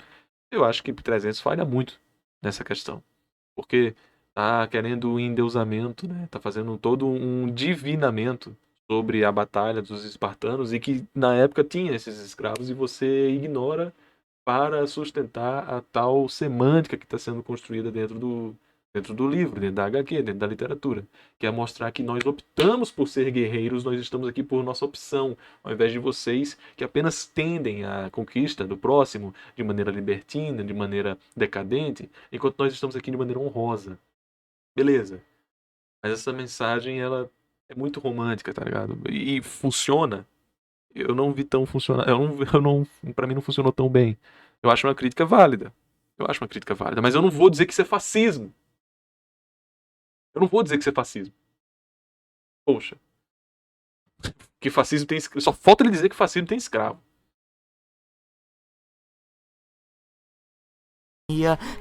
eu acho que 300 falha muito nessa questão, porque tá querendo o endeusamento, né? Tá fazendo todo um divinamento sobre a batalha dos espartanos e que na época tinha esses escravos e você ignora para sustentar a tal semântica que está sendo construída dentro do livro, dentro da HQ, dentro da literatura, que é mostrar que nós optamos por ser guerreiros, nós estamos aqui por nossa opção, ao invés de vocês que apenas tendem à conquista do próximo de maneira libertina, de maneira decadente, enquanto nós estamos aqui de maneira honrosa. Beleza. Mas essa mensagem, ela é muito romântica, tá ligado? E funciona. Eu não vi tão funcionar. Pra mim não funcionou tão bem. Eu acho uma crítica válida. Mas eu não vou dizer que isso é fascismo. Poxa. Que fascismo tem escravo. Só falta ele dizer que fascismo tem escravo.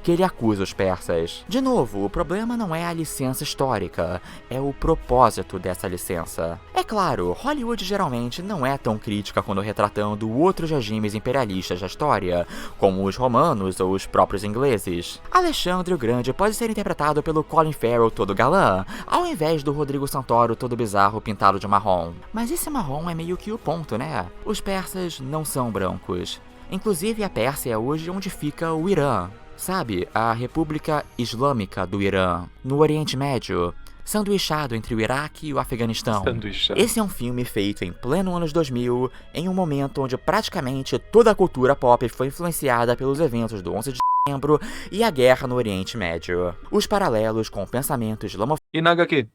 Que ele acusa os persas. De novo, o problema não é a licença histórica, é o propósito dessa licença. É claro, Hollywood geralmente não é tão crítica quando retratando outros regimes imperialistas da história, como os romanos ou os próprios ingleses. Alexandre o Grande pode ser interpretado pelo Colin Farrell todo galã, ao invés do Rodrigo Santoro todo bizarro pintado de marrom. Mas esse marrom é meio que o ponto, né? Os persas não são brancos. Inclusive, a Pérsia é hoje onde fica o Irã. Sabe, a República Islâmica do Irã, no Oriente Médio. sanduichado entre o Iraque e o Afeganistão. Sanduichado. Esse é um filme feito em pleno anos 2000, em um momento onde praticamente toda a cultura pop foi influenciada pelos eventos do 11 de setembro e a guerra no Oriente Médio. Os paralelos com o pensamento E na HQ?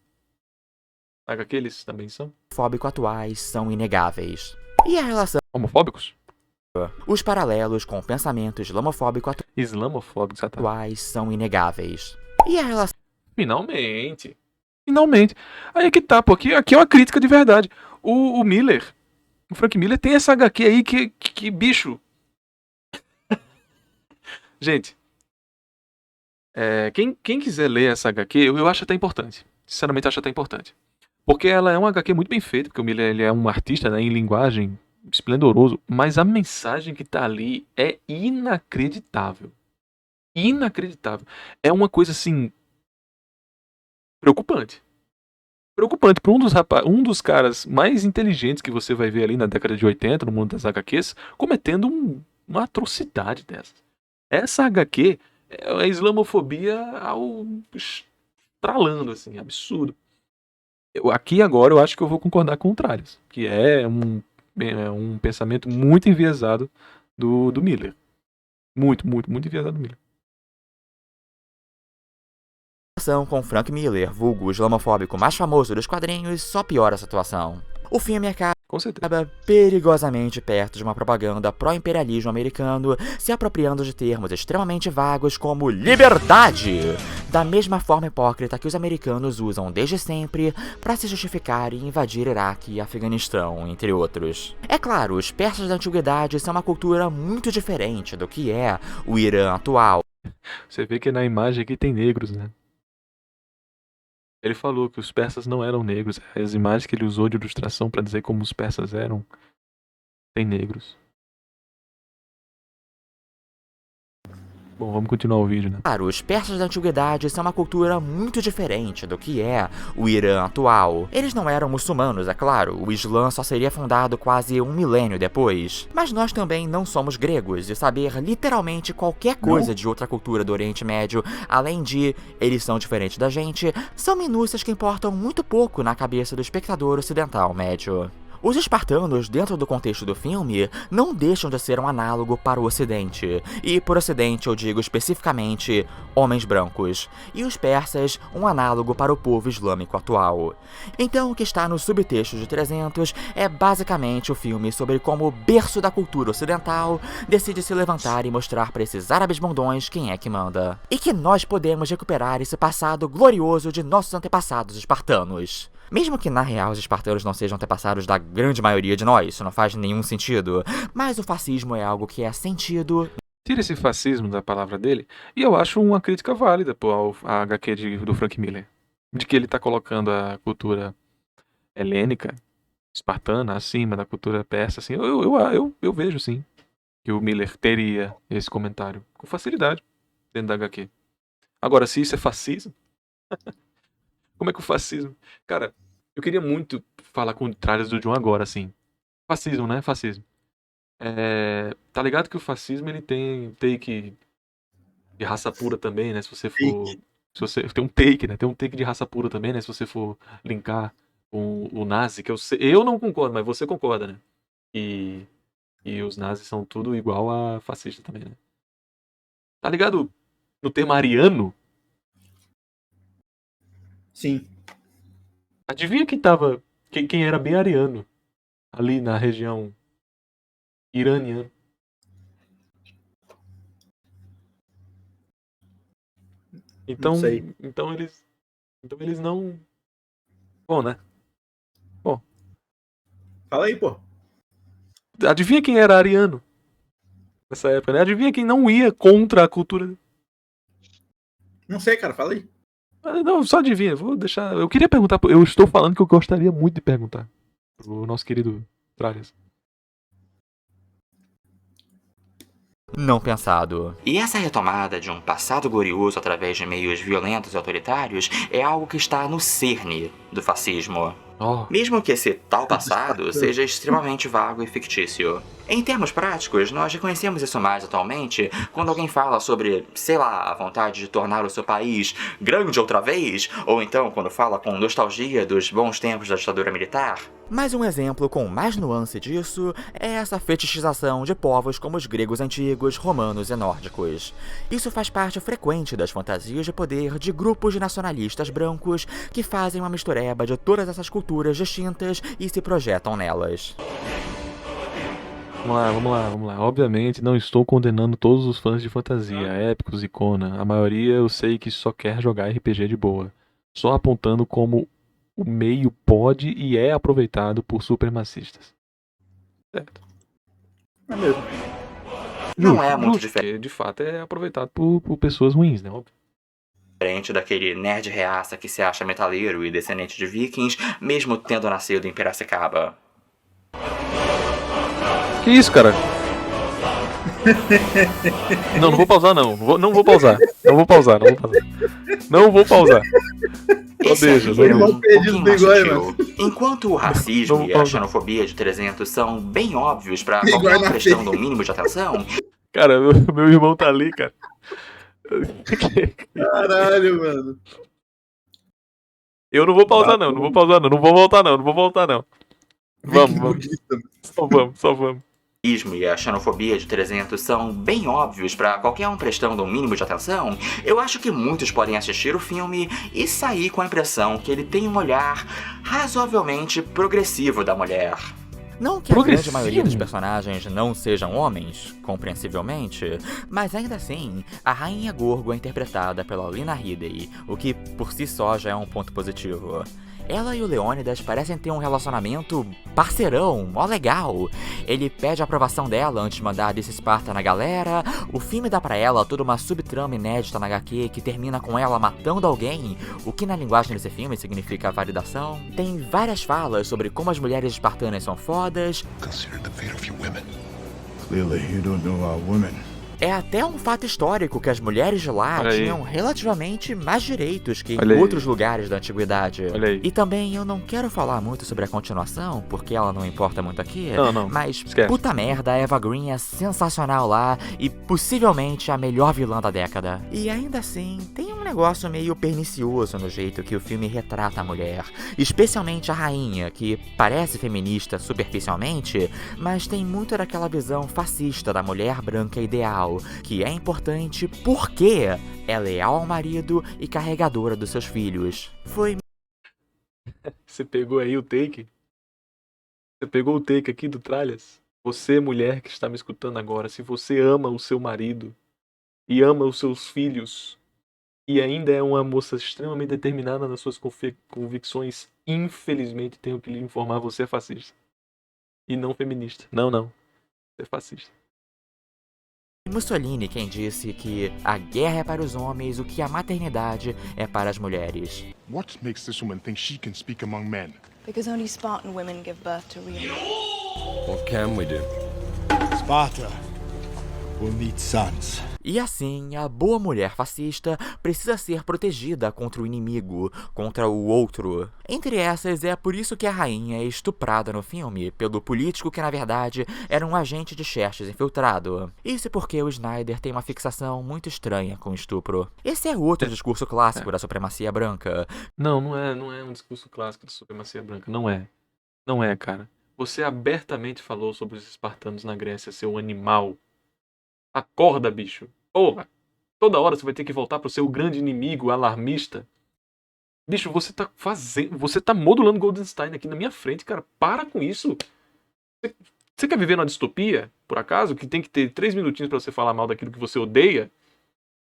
Na HQ eles também são? islamofóbico atuais são inegáveis. E a relação Homofóbicos? Os paralelos com o pensamento islamofóbico Islamofóbicos, atuais são inegáveis. E a relação Finalmente. Finalmente. Aí é que tá, pô. Aqui é uma crítica de verdade. O Miller, o Frank Miller tem essa HQ aí que bicho. Gente, quem quiser ler essa HQ, eu acho até importante. Sinceramente, acho até importante. Porque ela é uma HQ muito bem feita, porque o Miller ele é um artista, né, em linguagem esplendoroso, mas a mensagem que tá ali é inacreditável. Inacreditável. É uma coisa assim preocupante. Preocupante para um dos caras mais inteligentes que você vai ver ali na década de 80, no mundo das HQs, cometendo uma atrocidade dessas. Essa HQ é a islamofobia ao estralando, assim, absurdo. Aqui agora eu acho que eu vou concordar com o Tralhas, que é um pensamento muito enviesado do Miller. Muito enviesado do Miller. com Frank Miller, vulgo islamofóbico mais famoso dos quadrinhos, só piora a situação. O filme acaba perigosamente perto de uma propaganda pró-imperialismo americano, se apropriando de termos extremamente vagos como liberdade, da mesma forma hipócrita que os americanos usam desde sempre para se justificar e invadir Iraque e Afeganistão, entre outros. É claro, os persas da antiguidade são uma cultura muito diferente do que é o Irã atual. Você vê que na imagem aqui tem negros, né? Ele falou que os persas não eram negros. As imagens que ele usou de ilustração para dizer como os persas eram, tem negros. Bom, vamos continuar o vídeo, né? Claro, os persas da antiguidade são uma cultura muito diferente do que é o Irã atual. Eles não eram muçulmanos, é claro, o Islã só seria fundado quase um milênio depois. Mas nós também não somos gregos, e saber literalmente qualquer coisa de outra cultura do Oriente Médio, além de eles são diferentes da gente, são minúcias que importam muito pouco na cabeça do espectador ocidental médio. Os espartanos, dentro do contexto do filme, não deixam de ser um análogo para o Ocidente, e por Ocidente eu digo especificamente homens brancos, e os persas um análogo para o povo islâmico atual. Então o que está no subtexto de 300 é basicamente o filme sobre como o berço da cultura ocidental decide se levantar e mostrar para esses árabes bundões quem é que manda, e que nós podemos recuperar esse passado glorioso de nossos antepassados espartanos. Mesmo que na real os espartanos não sejam antepassados da grande maioria de nós, isso não faz nenhum sentido, mas o fascismo é algo que é sentido. Tira esse fascismo da palavra dele, e eu acho uma crítica válida ao HQ do Frank Miller. De que ele tá colocando a cultura helênica, espartana, acima da cultura persa, assim, eu vejo sim que o Miller teria esse comentário com facilidade dentro da HQ. Agora, se isso é fascismo, como é que o fascismo... Cara, eu queria muito falar com o Tralhas do John agora, assim. Fascismo, né? Fascismo. Tá ligado que o fascismo, ele tem take de raça pura também, né? Se você for... tem um take, né? Tem um take de raça pura também, né? Se você for linkar com o nazi, que eu não concordo, mas você concorda, né? E os nazis são tudo igual a fascista também, né? Tá ligado no termo ariano? Sim. Adivinha quem era bem ariano ali na região iraniana? Então eles não... Bom, né? Bom. Fala aí, pô. Adivinha quem era ariano nessa época, né? Adivinha quem não ia contra a cultura? Não sei, cara, fala aí. Não, só adivinha, vou deixar... Eu queria perguntar, eu estou falando que eu gostaria muito de perguntar pro nosso querido Tralhas. Não pensado. E essa retomada de um passado glorioso através de meios violentos e autoritários é algo que está no cerne do fascismo. Oh, mesmo que esse tal passado seja extremamente vago e fictício. Em termos práticos, nós reconhecemos isso mais atualmente quando alguém fala sobre, sei lá, a vontade de tornar o seu país grande outra vez, ou então quando fala com nostalgia dos bons tempos da ditadura militar. Mas um exemplo com mais nuance disso é essa fetichização de povos como os gregos antigos, romanos e nórdicos. Isso faz parte frequente das fantasias de poder de grupos de nacionalistas brancos que fazem uma mistureba de todas essas culturas distintas e se projetam nelas. Vamos lá. Obviamente não estou condenando todos os fãs de fantasia, épicos e Conan. A maioria eu sei que só quer jogar RPG de boa. Só apontando como o meio pode e é aproveitado por supremacistas. Certo. É mesmo. Não é muito diferente. De fato é aproveitado por pessoas ruins, né? Óbvio. Diferente daquele nerd reaça que se acha metaleiro e descendente de vikings, mesmo tendo nascido em Piracicaba. Que isso, cara? Não vou pausar não. Não vou pausar. Só deixa. Enquanto o racismo e a xenofobia de 300 são bem óbvios pra qualquer um prestando o mínimo de atenção... Cara, meu irmão tá ali, cara. Caralho, mano. Eu não vou pausar não vou voltar não. Vamos. Só vamos. O racismo e a xenofobia de 300 são bem óbvios pra qualquer um prestando um mínimo de atenção, eu acho que muitos podem assistir o filme e sair com a impressão que ele tem um olhar razoavelmente progressivo da mulher. Não que a grande maioria dos personagens não sejam homens, compreensivelmente, mas ainda assim, a Rainha Gorgo é interpretada pela Lena Headey, o que por si só já é um ponto positivo. Ela e o Leônidas parecem ter um relacionamento parceirão, mó legal. Ele pede a aprovação dela antes de mandar desse Esparta na galera. O filme dá pra ela toda uma subtrama inédita na HQ que termina com ela matando alguém, o que na linguagem desse filme significa validação. Tem várias falas sobre como as mulheres espartanas são fodas. Consider the fate of you women. Clearly you don't know our women. É até um fato histórico que as mulheres de lá tinham relativamente mais direitos que em outros lugares da antiguidade. E também eu não quero falar muito sobre a continuação, porque ela não importa muito aqui. Não. Mas, Esquece. puta merda, a Eva Green é sensacional lá e possivelmente a melhor vilã da década. E ainda assim, tem um negócio meio pernicioso no jeito que o filme retrata a mulher. Especialmente a rainha, que parece feminista superficialmente, mas tem muito daquela visão fascista da mulher branca ideal, que é importante porque é leal ao marido e carregadora dos seus filhos. Foi... Você pegou aí o take? Você pegou o take aqui do Tralhas? Você, mulher que está me escutando agora, se você ama o seu marido e ama os seus filhos e ainda é uma moça extremamente determinada nas suas convicções, infelizmente tenho que lhe informar, você é fascista. E não feminista. Não. Você é fascista. Mussolini quem disse que a guerra é para os homens o que a maternidade é para as mulheres. What makes this woman think she can speak among men? Because only Spartan women give birth to real. What can we do? Sparta will need sons. E assim, a boa mulher fascista precisa ser protegida contra o inimigo, contra o outro. Entre essas, é por isso que a rainha é estuprada no filme, pelo político que na verdade era um agente de Xerxes infiltrado. Isso porque o Snyder tem uma fixação muito estranha com estupro. Esse é outro discurso clássico da supremacia branca. Não é um discurso clássico da supremacia branca, não é, cara. Você abertamente falou sobre os espartanos na Grécia ser um animal. Acorda, bicho. Porra. Toda hora você vai ter que voltar pro seu grande inimigo alarmista. Bicho, você tá modulando Goldenstein aqui na minha frente, cara. Para com isso. Você quer viver numa distopia, por acaso? Que tem que ter 3 minutinhos pra você falar mal daquilo que você odeia?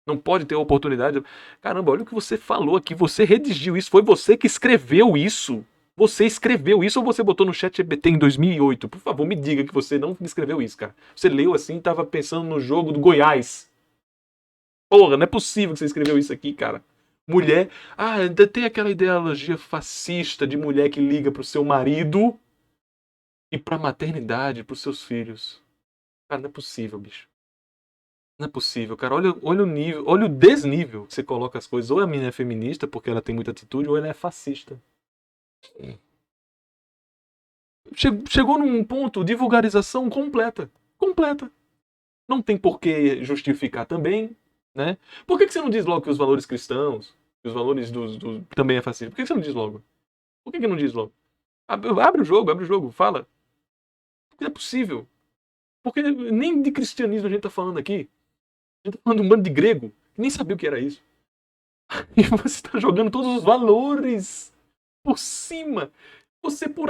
Não pode ter a oportunidade. Caramba, olha o que você falou aqui. Você redigiu isso. Foi você que escreveu isso. Você escreveu isso ou você botou no chat GPT em 2008? Por favor, me diga que você não escreveu isso, cara. Você leu assim e tava pensando no jogo do Goiás. Porra, não é possível que você escreveu isso aqui, cara. Mulher... ainda tem aquela ideologia fascista de mulher que liga pro seu marido e pra maternidade, pros seus filhos. Cara, não é possível, bicho. Não é possível, cara. Olha o nível, olha o desnível que você coloca as coisas. Ou a menina é feminista porque ela tem muita atitude, ou ela é fascista. Chegou num ponto de vulgarização completa. Completa. Não tem por que justificar também, né? Por que você não diz logo que os valores cristãos, que os valores também é fascista? Por que você não diz logo? Por que não diz logo? Abre o jogo, fala. Porque é possível. Porque nem de cristianismo a gente tá falando aqui. A gente tá falando de um bando de grego, que nem sabia o que era isso. E você tá jogando todos os valores por cima. Você por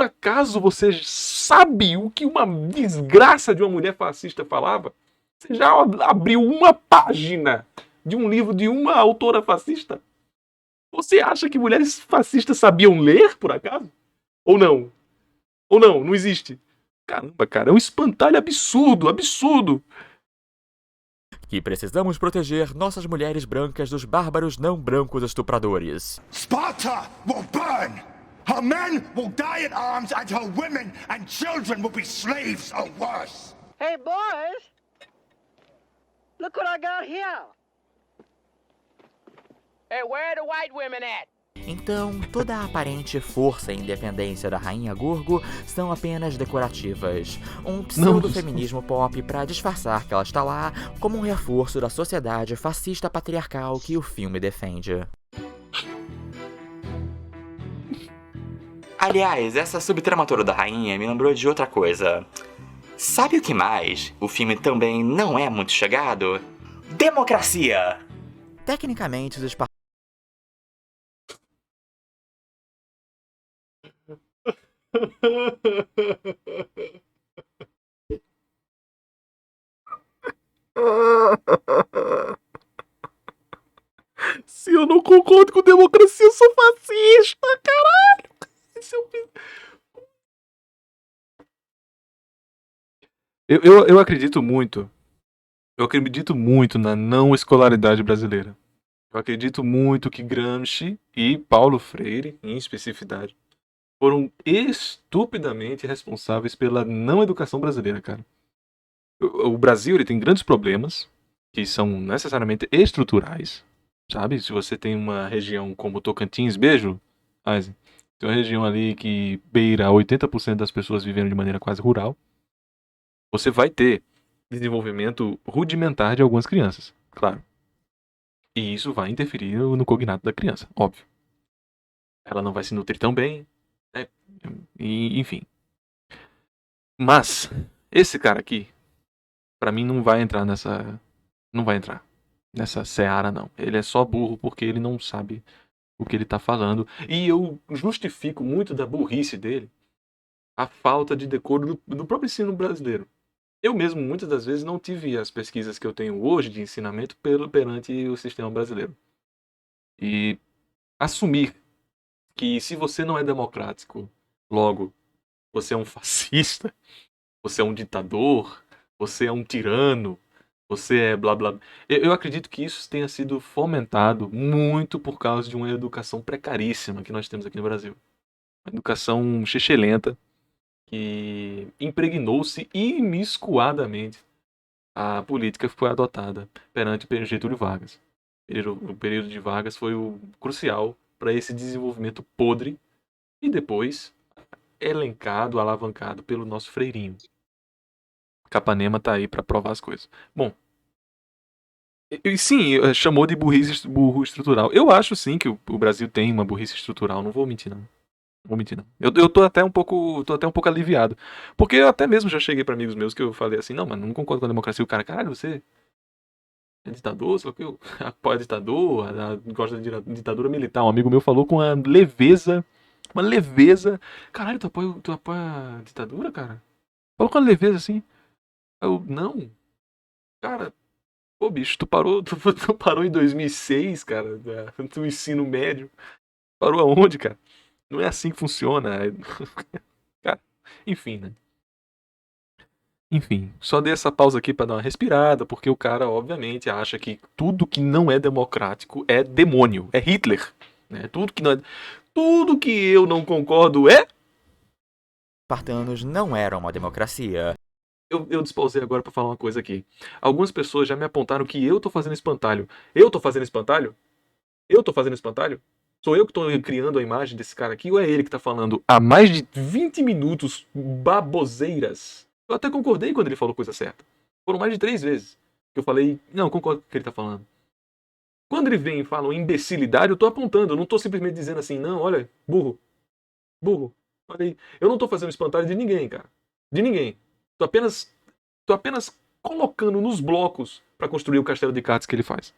acaso, você sabe o que uma desgraça de uma mulher fascista falava? Você já abriu uma página de um livro de uma autora fascista? Você acha que mulheres fascistas sabiam ler, por acaso? Ou não? Ou não? Não existe. Caramba, cara, é um espantalho absurdo, absurdo. Que precisamos proteger nossas mulheres brancas dos bárbaros não brancos estupradores. Sparta will burn! Her men will die at arms, and her women and children will be slaves or worse! Hey, boys! Look what I got here! Hey, where are the white women at? Então, toda a aparente força e independência da Rainha Gorgo são apenas decorativas. Um pseudo-feminismo pop pra disfarçar que ela está lá como um reforço da sociedade fascista patriarcal que o filme defende. Aliás, essa subtrama toda da rainha me lembrou de outra coisa. Sabe o que mais o filme também não é muito chegado? Democracia! Tecnicamente, os espartanos... Se eu não concordo com democracia, eu sou fascista, caralho! Eu acredito muito. Eu acredito muito na não escolaridade brasileira. Eu acredito muito que Gramsci e Paulo Freire, em especificidade, foram estupidamente responsáveis pela não educação brasileira, cara. O Brasil, ele tem grandes problemas que são necessariamente estruturais, sabe? Se você tem uma região como Tocantins, beijo, Aizen, tem uma região ali que beira 80% das pessoas vivendo de maneira quase rural, você vai ter desenvolvimento rudimentar de algumas crianças, claro. E isso vai interferir no cognato da criança, óbvio. Ela não vai se nutrir tão bem, né? E, enfim. Mas, esse cara aqui, pra mim não vai entrar nessa... Não vai entrar nessa seara, não. Ele é só burro porque ele não sabe o que ele tá falando. E eu justifico muito da burrice dele a falta de decoro do próprio ensino brasileiro. Eu mesmo, muitas das vezes, não tive as pesquisas que eu tenho hoje de ensinamento perante o sistema brasileiro. E assumir que se você não é democrático, logo, você é um fascista, você é um ditador, você é um tirano, você é blá blá. Eu acredito que isso tenha sido fomentado muito por causa de uma educação precaríssima que nós temos aqui no Brasil. Uma educação chechelenta que impregnou-se imiscuadamente a política que foi adotada perante o Getúlio Vargas. O período de Vargas foi o crucial para esse desenvolvimento podre e depois elencado, alavancado pelo nosso Freirinho. Capanema tá aí para provar as coisas. Bom, e sim, chamou de burro estrutural. Eu acho sim que o Brasil tem uma burrice estrutural, não vou mentir não. Vou mentir, não. Eu tô até um pouco aliviado. Porque eu até mesmo já cheguei pra amigos meus que eu falei assim, não, mano, não concordo com a democracia. O cara, caralho, você é ditador? Só que eu apoio a ditador, gosta de ditadura militar. Um amigo meu falou com uma leveza. Caralho, tu apoia a ditadura, cara? Falou com uma leveza assim. Eu, não. Cara, pô, bicho, tu parou em 2006, cara, do ensino médio. Parou aonde, cara? Não é assim que funciona. Cara, enfim, né? Enfim, só dei essa pausa aqui pra dar uma respirada, porque o cara, obviamente, acha que tudo que não é democrático é demônio, é Hitler. Né? Tudo que eu não concordo é... Espartanos não eram uma democracia. Eu despausei agora pra falar uma coisa aqui. Algumas pessoas já me apontaram que eu tô fazendo espantalho. Eu tô fazendo espantalho? Eu tô fazendo espantalho? Sou eu que tô criando a imagem desse cara aqui ou é ele que tá falando há mais de 20 minutos baboseiras? Eu até concordei quando ele falou coisa certa. Foram mais de 3 vezes que eu falei, não, concordo com o que ele tá falando. Quando ele vem e fala uma imbecilidade, eu tô apontando, eu não tô simplesmente dizendo assim, não, olha, burro, burro. Olha aí. Eu não tô fazendo espantalho de ninguém, cara. De ninguém. Tô apenas colocando nos blocos pra construir o castelo de cartas que ele faz.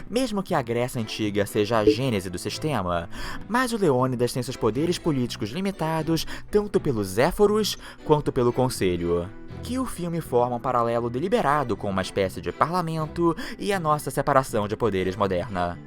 Mesmo que a Grécia Antiga seja a gênese do sistema, mas o Leônidas tem seus poderes políticos limitados tanto pelos Éforos quanto pelo Conselho, que o filme forma um paralelo deliberado com uma espécie de parlamento e a nossa separação de poderes moderna.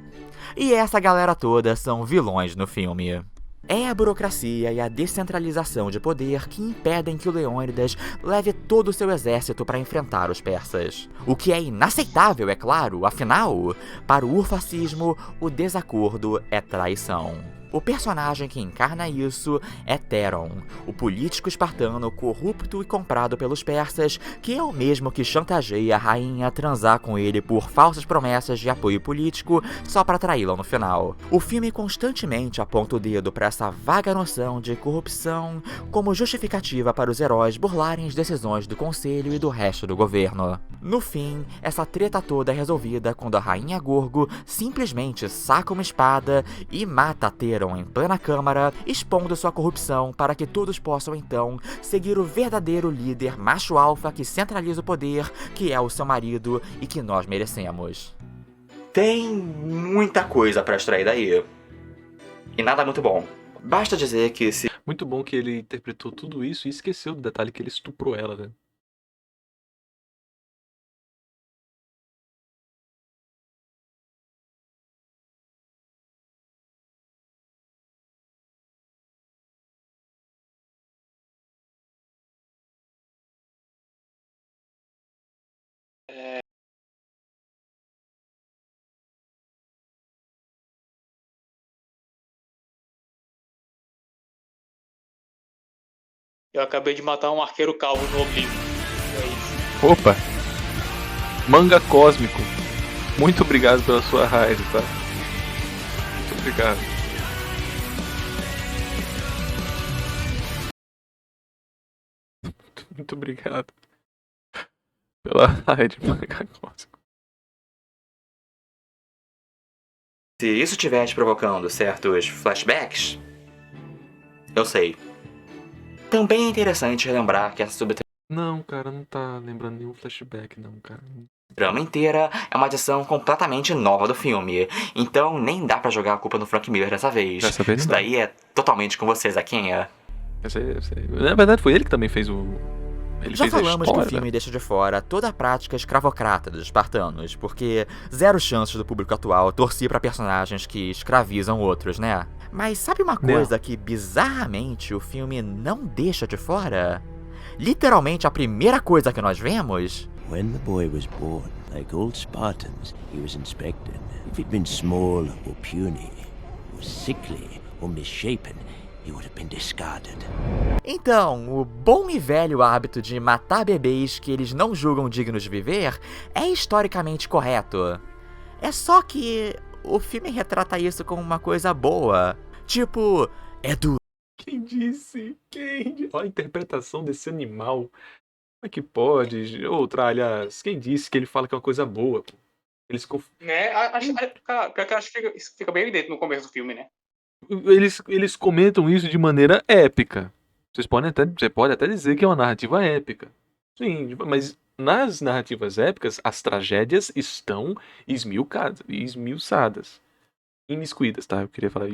E essa galera toda são vilões no filme. É a burocracia e a descentralização de poder que impedem que o Leônidas leve todo o seu exército para enfrentar os persas. O que é inaceitável, é claro, afinal, para o urfascismo, o desacordo é traição. O personagem que encarna isso é Theron, o político espartano corrupto e comprado pelos persas, que é o mesmo que chantageia a rainha a transar com ele por falsas promessas de apoio político só para traí-la no final. O filme constantemente aponta o dedo para essa vaga noção de corrupção como justificativa para os heróis burlarem as decisões do conselho e do resto do governo. No fim, essa treta toda é resolvida quando a rainha Gorgo simplesmente saca uma espada e mata Theron em plena câmara, expondo sua corrupção para que todos possam então seguir o verdadeiro líder macho alfa que centraliza o poder, que é o seu marido e que nós merecemos. Tem muita coisa pra extrair daí. E nada muito bom. Basta dizer que se... Muito bom que ele interpretou tudo isso e esqueceu do detalhe que ele estuprou ela, né? Eu acabei de matar um arqueiro calvo no Oblivion. É isso. Opa! Manga Cósmico. Muito obrigado pela sua raid, tá? Muito obrigado. Muito obrigado pela raid, Manga Cósmico. Se isso estiver te provocando certos flashbacks, eu sei. Também é interessante relembrar que essa Não, cara, não tá lembrando nenhum flashback, não, cara. trama inteira é uma adição completamente nova do filme, então nem dá pra jogar a culpa no Frank Miller dessa vez. Dessa vez não Isso dá. daí é totalmente com você, Zaquinha. Eu sei. Na verdade, foi ele que também fez o... Ele Já fez a falamos que o história, filme deixa de fora toda a prática escravocrata dos espartanos, porque zero chances do público atual torcer pra personagens que escravizam outros, né? Mas sabe uma coisa que bizarramente o filme não deixa de fora? Literalmente a primeira coisa que nós vemos... When the boy was born, like all Spartans, he was inspected. If he'd been small or puny, or sickly or misshapen, he would have been discarded. Então, o bom e velho hábito de matar bebês que eles não julgam dignos de viver é historicamente correto. É só que o filme retrata isso como uma coisa boa. Tipo, é do... Quem disse? Olha a interpretação desse animal. Como é que pode? Outra, aliás, quem disse que ele fala que é uma coisa boa? Pô? Eles Acho que isso fica bem evidente no começo do filme, né? Eles comentam isso de maneira épica. Você pode até dizer que é uma narrativa épica. Sim, mas nas narrativas épicas, as tragédias estão esmiuçadas. Imiscuídas, tá? Eu queria falar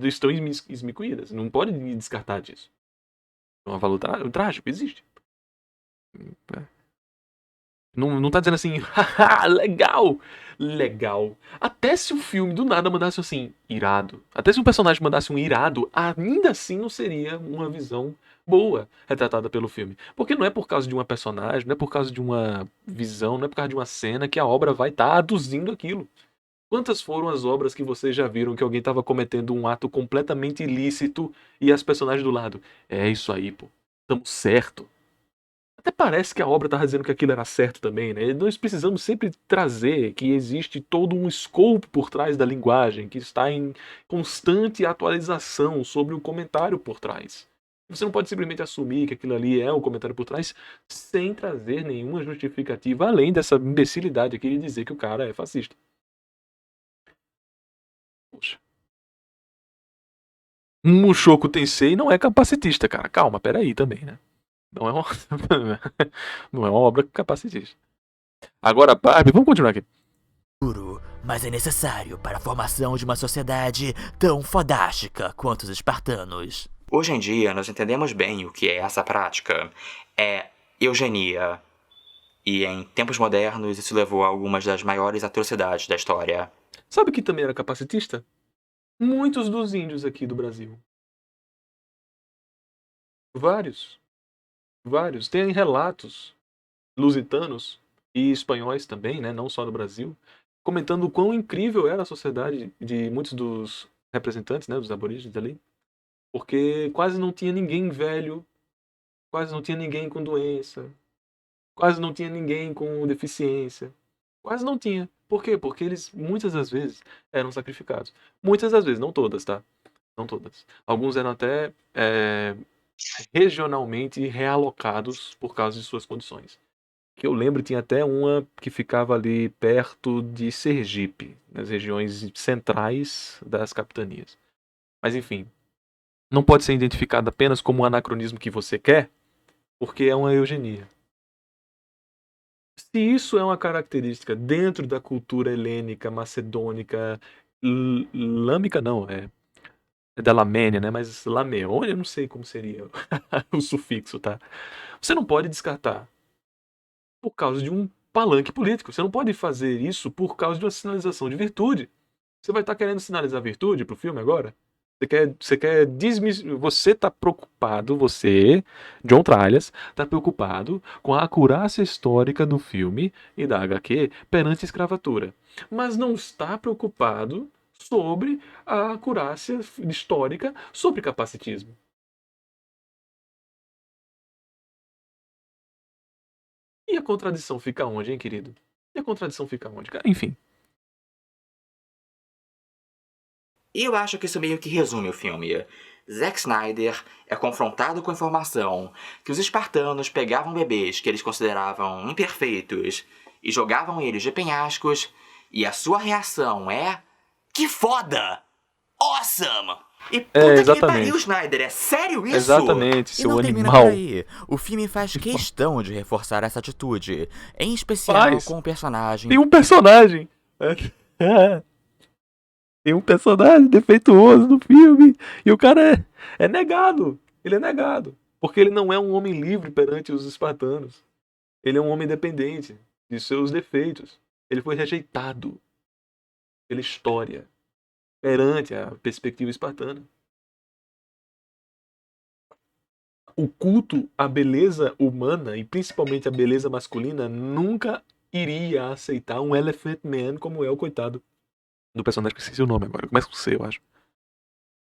estão esmicuídas. Não pode descartar disso. É um valor trágico, existe. Não tá dizendo assim, haha, legal. Até se o filme do nada mandasse assim, irado. Até se um personagem mandasse um irado, ainda assim não seria uma visão boa retratada pelo filme. Porque não é por causa de uma personagem, não é por causa de uma visão, não é por causa de uma cena que a obra vai estar aduzindo aquilo. Quantas foram as obras que vocês já viram que alguém estava cometendo um ato completamente ilícito e as personagens do lado? É isso aí, pô. Tamo certo. Até parece que a obra estava dizendo que aquilo era certo também, né? Nós precisamos sempre trazer que existe todo um escopo por trás da linguagem, que está em constante atualização sobre o comentário por trás. Você não pode simplesmente assumir que aquilo ali é o comentário por trás sem trazer nenhuma justificativa, além dessa imbecilidade aqui de dizer que o cara é fascista. Poxa. Mushoku Tensei não é capacitista, cara. Calma, peraí também, né? Não é uma, não é uma obra capacitista. Agora, Barbie, vamos continuar aqui. Mas é necessário para a formação de uma sociedade tão fodástica quanto os espartanos. Hoje em dia, nós entendemos bem o que é essa prática. É eugenia. E em tempos modernos, isso levou a algumas das maiores atrocidades da história. Sabe que também era capacitista? Muitos dos índios aqui do Brasil. Vários. Tem relatos lusitanos e espanhóis também, né? Não só do Brasil, comentando o quão incrível era a sociedade de muitos dos representantes, né? Dos aborígenes ali. Porque quase não tinha ninguém velho, quase não tinha ninguém com doença, quase não tinha ninguém com deficiência. Quase não tinha. Por quê? Porque eles, muitas das vezes, eram sacrificados. Muitas das vezes, não todas, tá? Não todas. Alguns eram até regionalmente realocados por causa de suas condições. Que eu lembro, tinha até uma que ficava ali perto de Sergipe, nas regiões centrais das capitanias. Mas enfim, não pode ser identificado apenas como um anacronismo que você quer, porque é uma eugenia. Se isso é uma característica dentro da cultura helênica, macedônica, lâmica não, é da Lamênia, né? Mas Lameônia, eu não sei como seria o sufixo, tá? Você não pode descartar por causa de um palanque político. Você não pode fazer isso por causa de uma sinalização de virtude. Você vai estar querendo sinalizar virtude pro filme agora? Você tá preocupado, você, John Tralhas, tá preocupado com a acurácia histórica do filme e da HQ perante a escravatura. Mas não está preocupado sobre a acurácia histórica sobre capacitismo. E a contradição fica onde, hein, querido? E a contradição fica onde? Enfim. E eu acho que isso meio que resume o filme. Zack Snyder é confrontado com a informação que os espartanos pegavam bebês que eles consideravam imperfeitos e jogavam eles de penhascos, e a sua reação é: que foda! Awesome! E puta que pariu, Snyder, é sério isso? Exatamente, seu e não animal. Termina por aí. O filme faz questão de reforçar essa atitude, em especial com o personagem. Tem um personagem. Tem um personagem defeituoso no filme. E o cara é negado. Ele é negado. Porque ele não é um homem livre perante os espartanos. Ele é um homem dependente de seus defeitos. Ele foi rejeitado pela história perante a perspectiva espartana. O culto à beleza humana, e principalmente a beleza masculina, nunca iria aceitar um Elephant Man como é o coitado do personagem, que esqueci o nome agora. Começa com C, eu acho.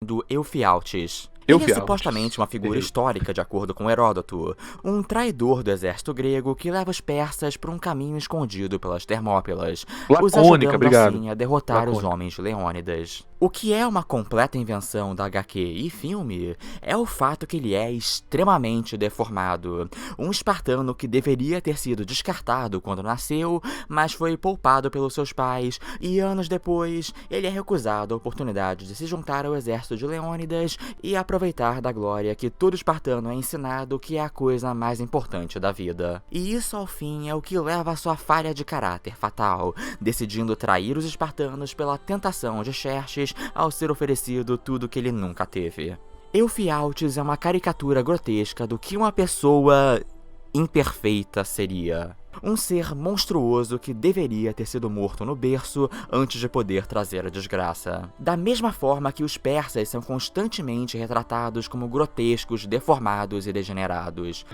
Do Eufyaltes. Ele é supostamente uma figura histórica, de acordo com Heródoto, um traidor do exército grego que leva os persas por um caminho escondido pelas Termópilas, os ajudando assim a derrotar os homens leônidas. O que é uma completa invenção da HQ e filme é o fato que ele é extremamente deformado. Um espartano que deveria ter sido descartado quando nasceu, mas foi poupado pelos seus pais, e anos depois ele é recusado a oportunidade de se juntar ao exército de Leônidas e aproveitar da glória que todo espartano é ensinado que é a coisa mais importante da vida. E isso, ao fim, é o que leva à sua falha de caráter fatal, decidindo trair os espartanos pela tentação de Xerxes ao ser oferecido tudo que ele nunca teve. Eufyaltes é uma caricatura grotesca do que uma pessoa imperfeita seria. Um ser monstruoso que deveria ter sido morto no berço antes de poder trazer a desgraça. Da mesma forma que os persas são constantemente retratados como grotescos, deformados e degenerados.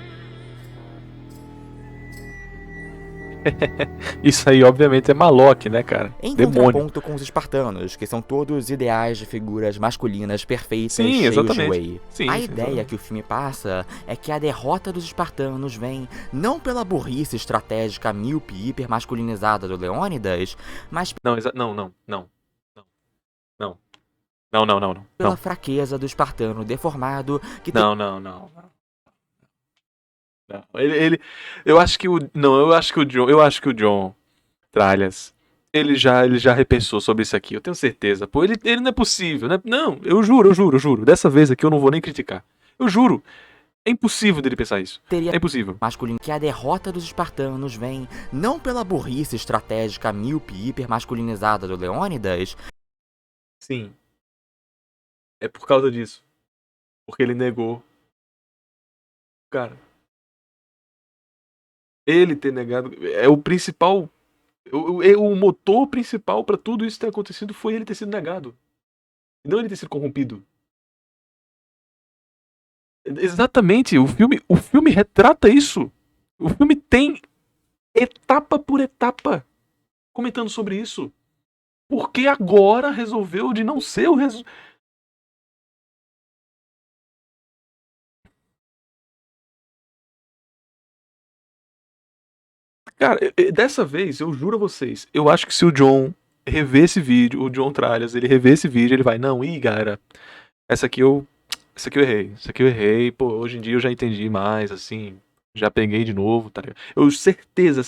Isso aí, obviamente, é Malok, né, cara? Em Demônio. contraponto com os espartanos, que são todos ideais de figuras masculinas perfeitas, Sim, cheios de exatamente. whey. Sim, A sim, ideia exatamente. que o filme passa é que a derrota dos espartanos vem não pela burrice estratégica míope e hipermasculinizada do Leônidas, mas Não, não. pela fraqueza do espartano deformado que Não. Não. Eu acho que o John Tralhas, ele já repensou sobre isso aqui, eu tenho certeza. Pô, ele não é possível, né? Não, eu juro. Dessa vez aqui eu não vou nem criticar. Eu juro. É impossível dele pensar isso. É impossível. masculino que a derrota dos espartanos vem não pela burrice estratégica míope e hipermasculinizada do Leônidas. Sim. É por causa disso. Porque ele negou. Cara. Ele ter negado é o principal. O motor principal pra tudo isso ter acontecido foi ele ter sido negado. E não ele ter sido corrompido. Exatamente, o filme retrata isso. O filme tem etapa por etapa comentando sobre isso. Porque agora resolveu de não ser o Cara, dessa vez, eu juro a vocês, eu acho que se o John rever esse vídeo, o John Tralhas, ele rever esse vídeo, ele vai, não, galera, essa aqui eu errei, pô, hoje em dia eu já entendi mais, assim, já peguei de novo, tá ligado? Eu, certeza.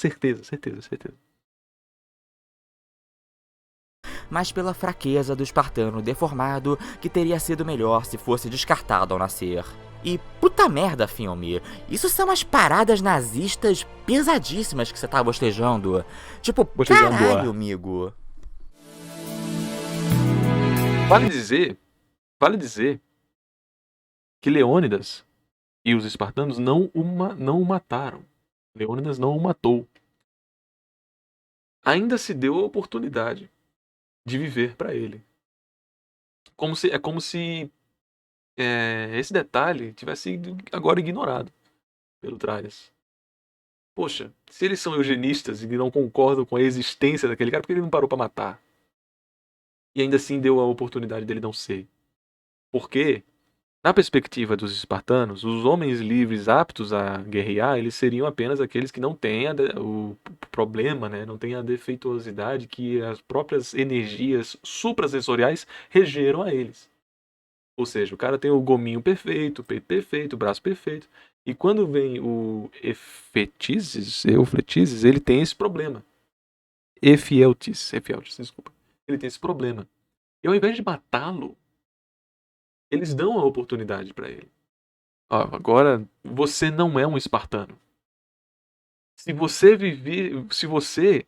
Mas pela fraqueza do espartano deformado, que teria sido melhor se fosse descartado ao nascer. E puta merda, filme, isso são as paradas nazistas pesadíssimas que você tá bostejando. Tipo, caralho, amigo. Vale dizer que Leônidas e os espartanos não o mataram. Leônidas não o matou. Ainda se deu a oportunidade de viver pra ele. É como se esse detalhe tivesse sido agora ignorado pelo Tralhas. Poxa, se eles são eugenistas e não concordam com a existência daquele cara, por que ele não parou pra matar? E ainda assim deu a oportunidade dele não ser. Porque, na perspectiva dos espartanos, os homens livres aptos a guerrear, eles seriam apenas aqueles que não têm o problema, né? Não têm a defeituosidade que as próprias energias suprasensoriais regeram a eles. Ou seja, o cara tem o gominho perfeito, o peito perfeito, o braço perfeito. E quando vem o Eufletizes, ele tem esse problema. Efieltes, desculpa. Ele tem esse problema. E ao invés de matá-lo, eles dão a oportunidade pra ele. Ó, agora, você não é um espartano. Se você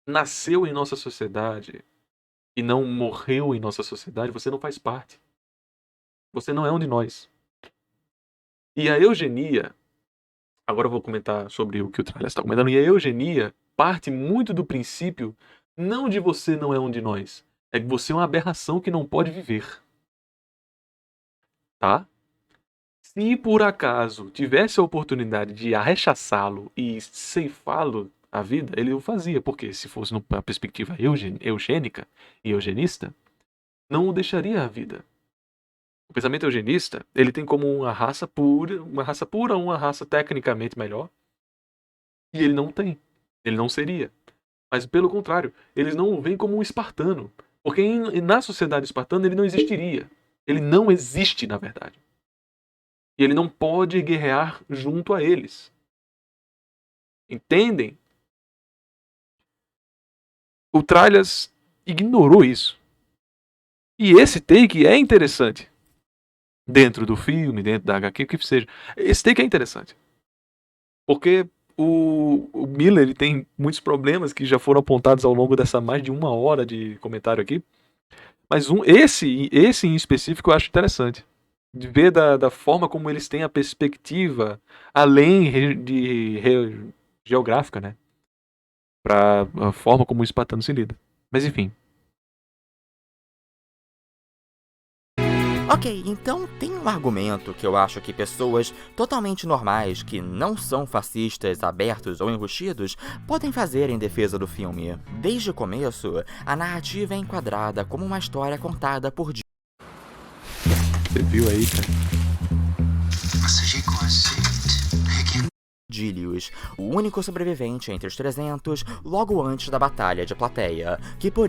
nasceu em nossa sociedade e não morreu em nossa sociedade, você não faz parte. Você não é um de nós. E a eugenia, agora eu vou comentar sobre o que o Tralhas está comentando, e a eugenia parte muito do princípio não de você não é um de nós, é que você é uma aberração que não pode viver. Tá? Se por acaso tivesse a oportunidade de rechaçá-lo e ceifá-lo a vida, ele o fazia, porque se fosse numa perspectiva eugênica e eugenista, não o deixaria a vida. O pensamento eugenista, ele tem como uma raça pura, uma raça tecnicamente melhor, e ele não tem. Ele não seria. Mas pelo contrário, eles não o veem como um espartano, porque na sociedade espartana ele não existiria. Ele não existe, na verdade. E ele não pode guerrear junto a eles. Entendem? O Tralhas ignorou isso. E esse take é interessante. Dentro do filme, dentro da HQ, o que seja. Esse take é interessante. Porque o Miller ele tem muitos problemas que já foram apontados ao longo dessa mais de 1 hora de comentário aqui. Mas esse em específico eu acho interessante. De ver da forma como eles têm a perspectiva além geográfica, né? Pra a forma como o espartano se lida. Mas enfim. Ok, então tem um argumento que eu acho que pessoas totalmente normais, que não são fascistas, abertos ou enrustidos, podem fazer em defesa do filme. Desde o começo, a narrativa é enquadrada como uma história contada por Você viu aí, cara? Dilius, o único sobrevivente entre os 300, logo antes da Batalha de Plateia, que por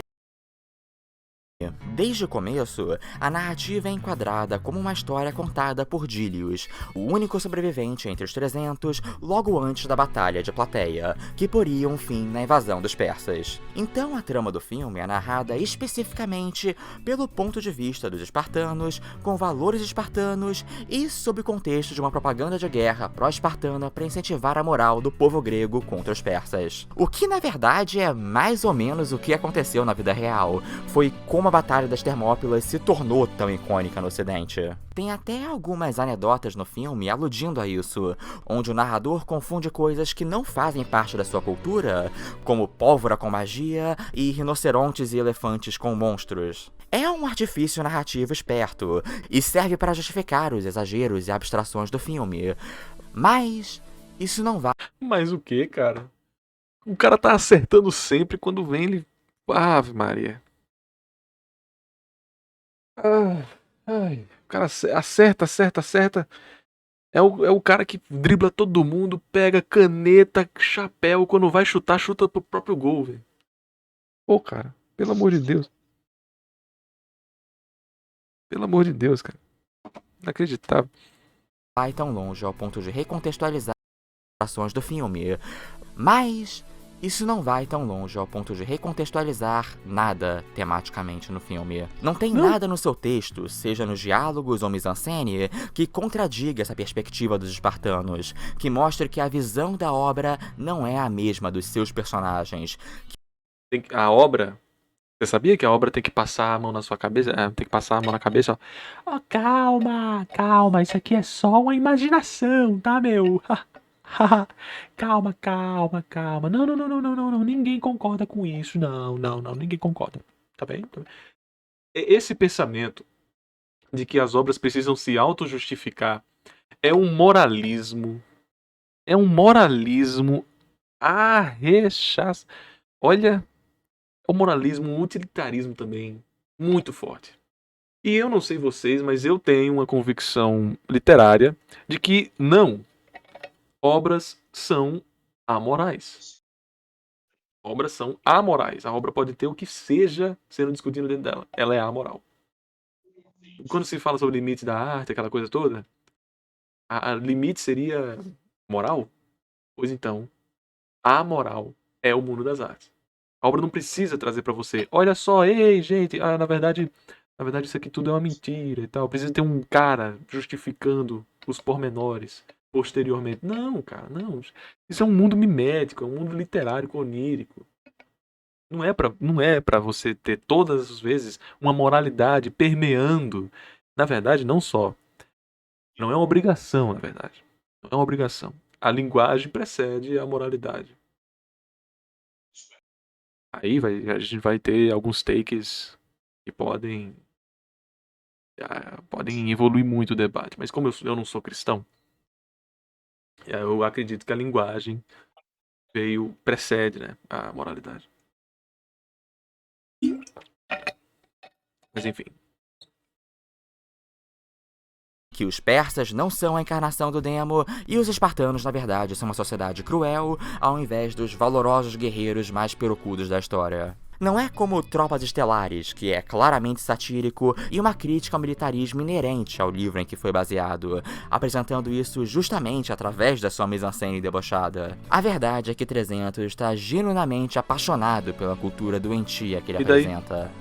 Desde o começo, a narrativa é enquadrada como uma história contada por Dilius, o único sobrevivente entre os 300, logo antes da Batalha de Plateia, que poria um fim na invasão dos persas. Então a trama do filme é narrada especificamente pelo ponto de vista dos espartanos, com valores espartanos e sob o contexto de uma propaganda de guerra pró-espartana para incentivar a moral do povo grego contra os persas. O que na verdade é mais ou menos o que aconteceu na vida real, foi como a Batalha das Termópilas se tornou tão icônica no ocidente. Tem até algumas anedotas no filme aludindo a isso, onde o narrador confunde coisas que não fazem parte da sua cultura, como pólvora com magia e rinocerontes e elefantes com monstros. É um artifício narrativo esperto, e serve para justificar os exageros e abstrações do filme. Mas isso não vai... Mas o que, cara? O cara tá acertando sempre, quando vem ele... Ave Maria. Ai, o cara acerta. É o cara que dribla todo mundo, pega caneta, chapéu, quando vai chutar, chuta pro próprio gol, velho. Pô, cara, pelo amor de Deus. Pelo amor de Deus, cara. Inacreditável. Vai tão longe ao ponto de recontextualizar as ações do filme. Mas isso não vai tão longe ao ponto de recontextualizar nada tematicamente no filme. Não tem nada no seu texto, seja nos diálogos ou mise-en-scène, que contradiga essa perspectiva dos espartanos, que mostre que a visão da obra não é a mesma dos seus personagens. A obra... Você sabia que a obra tem que passar a mão na sua cabeça? Tem que passar a mão na cabeça, ó. Calma, isso aqui é só uma imaginação, tá, meu? Calma. Não, ninguém concorda com isso. Não, ninguém concorda. Tá bem? Esse pensamento de que as obras precisam se auto-justificar é um moralismo. Arrechaço. Olha, é um moralismo, um utilitarismo também muito forte. E eu não sei vocês, mas eu tenho uma convicção literária de que não. Obras são amorais. Obras são amorais. A obra pode ter o que seja sendo discutido dentro dela. Ela é amoral. Quando se fala sobre limite da arte, aquela coisa toda, a limite seria moral? Pois então, amoral é o mundo das artes. A obra não precisa trazer pra você, olha só, ei, gente, na verdade isso aqui tudo é uma mentira e tal. Precisa ter um cara justificando os pormenores posteriormente. Não, cara, não. Isso é um mundo mimético, é um mundo literário, onírico. Não é pra você ter todas as vezes uma moralidade permeando. Na verdade, não só. Não é uma obrigação, na verdade. Não é uma obrigação. A linguagem precede a moralidade. Aí a gente vai ter alguns takes que podem evoluir muito o debate. Mas como eu não sou cristão, eu acredito que a linguagem precede, né, a moralidade. Mas enfim. Que os persas não são a encarnação do demo e os espartanos, na verdade, são uma sociedade cruel, ao invés dos valorosos guerreiros mais perocudos da história. Não é como Tropas Estelares, que é claramente satírico e uma crítica ao militarismo inerente ao livro em que foi baseado, apresentando isso justamente através da sua mise-en-scène debochada. A verdade é que 300 está genuinamente apaixonado pela cultura doentia que ele apresenta.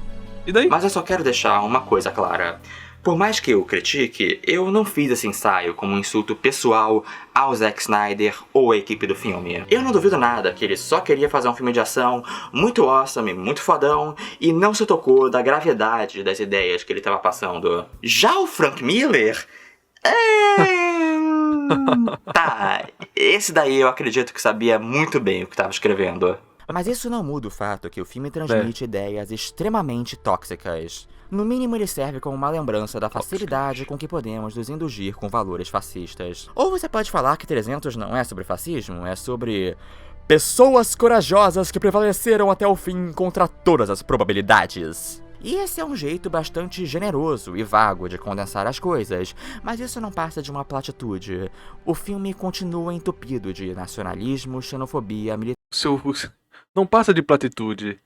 E daí? Mas eu só quero deixar uma coisa clara. Por mais que eu critique, eu não fiz esse ensaio como um insulto pessoal ao Zack Snyder ou à equipe do filme. Eu não duvido nada que ele só queria fazer um filme de ação muito awesome, muito fodão, e não se tocou da gravidade das ideias que ele estava passando. Já o Frank Miller... Tá, esse daí eu acredito que sabia muito bem o que estava escrevendo. Mas isso não muda o fato que o filme transmite ideias extremamente tóxicas. No mínimo, ele serve como uma lembrança da facilidade com que podemos nos indulgir com valores fascistas. Ou você pode falar que 300 não é sobre fascismo, é sobre pessoas corajosas que prevaleceram até o fim contra todas as probabilidades. E esse é um jeito bastante generoso e vago de condensar as coisas, mas isso não passa de uma platitude. O filme continua entupido de nacionalismo, xenofobia, militarismo. Não passa de platitude.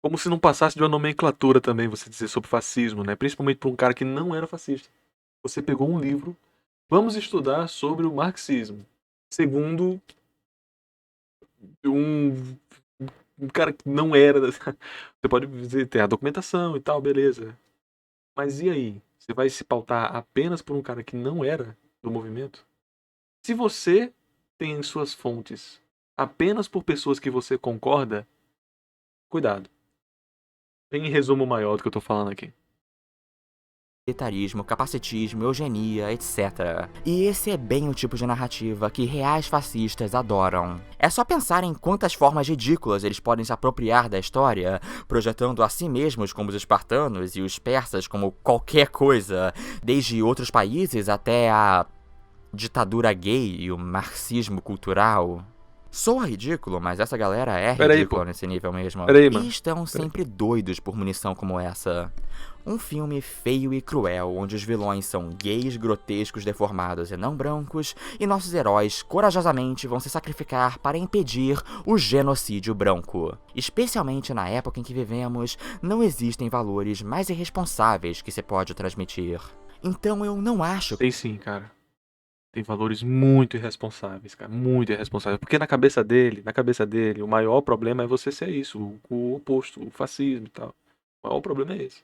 Como se não passasse de uma nomenclatura também, você dizer sobre fascismo, né? Principalmente para um cara que não era fascista. Você pegou um livro, vamos estudar sobre o marxismo. Segundo um cara que não era. Você pode dizer, ter a documentação e tal, beleza. Mas e aí? Você vai se pautar apenas por um cara que não era do movimento? Se você tem suas fontes apenas por pessoas que você concorda, cuidado. Tem resumo maior do que eu tô falando aqui. Militarismo, capacitismo, eugenia, etc. E esse é bem o tipo de narrativa que reais fascistas adoram. É só pensar em quantas formas ridículas eles podem se apropriar da história, projetando a si mesmos como os espartanos e os persas como qualquer coisa, desde outros países até a ditadura gay e o marxismo cultural. Soa ridículo, mas essa galera é ridícula nesse nível mesmo. E estão sempre doidos por munição como essa. Um filme feio e cruel, onde os vilões são gays, grotescos, deformados e não brancos, e nossos heróis corajosamente vão se sacrificar para impedir o genocídio branco. Especialmente na época em que vivemos, não existem valores mais irresponsáveis que se pode transmitir. Então eu não acho... Tem sim, cara. Tem valores muito irresponsáveis, cara. Muito irresponsáveis. Porque na cabeça dele, o maior problema é você ser isso. O oposto, o fascismo e tal. O maior problema é esse.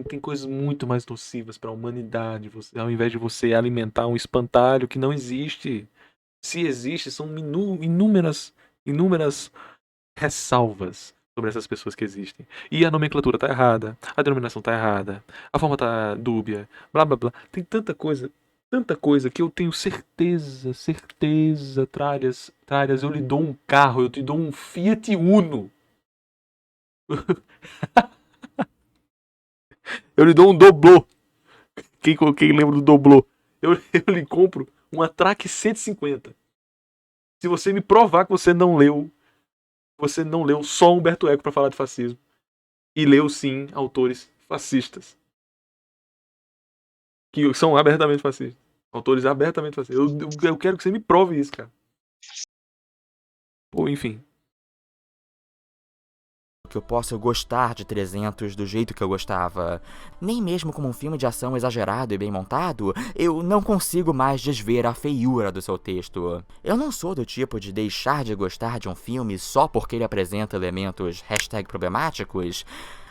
Tem coisas muito mais nocivas para a humanidade. Ao invés de você alimentar um espantalho que não existe. Se existe, são inúmeras ressalvas sobre essas pessoas que existem. E a nomenclatura tá errada. A denominação tá errada. A forma tá dúbia. Blá, blá, blá. Tem tanta coisa que eu tenho certeza, Tralhas, eu lhe dou um carro, eu te dou um Fiat Uno. Eu lhe dou um doblô. Quem lembra do doblô? Eu lhe compro uma Track 150. Se você me provar que você não leu só Humberto Eco para falar de fascismo. E leu sim autores fascistas. Que são abertamente fascistas. Autores abertamente fascistas. Eu quero que você me prove isso, cara. Ou enfim. Que eu possa gostar de 300 do jeito que eu gostava. Nem mesmo como um filme de ação exagerado e bem montado, eu não consigo mais desver a feiura do seu texto. Eu não sou do tipo de deixar de gostar de um filme só porque ele apresenta elementos #problemáticos,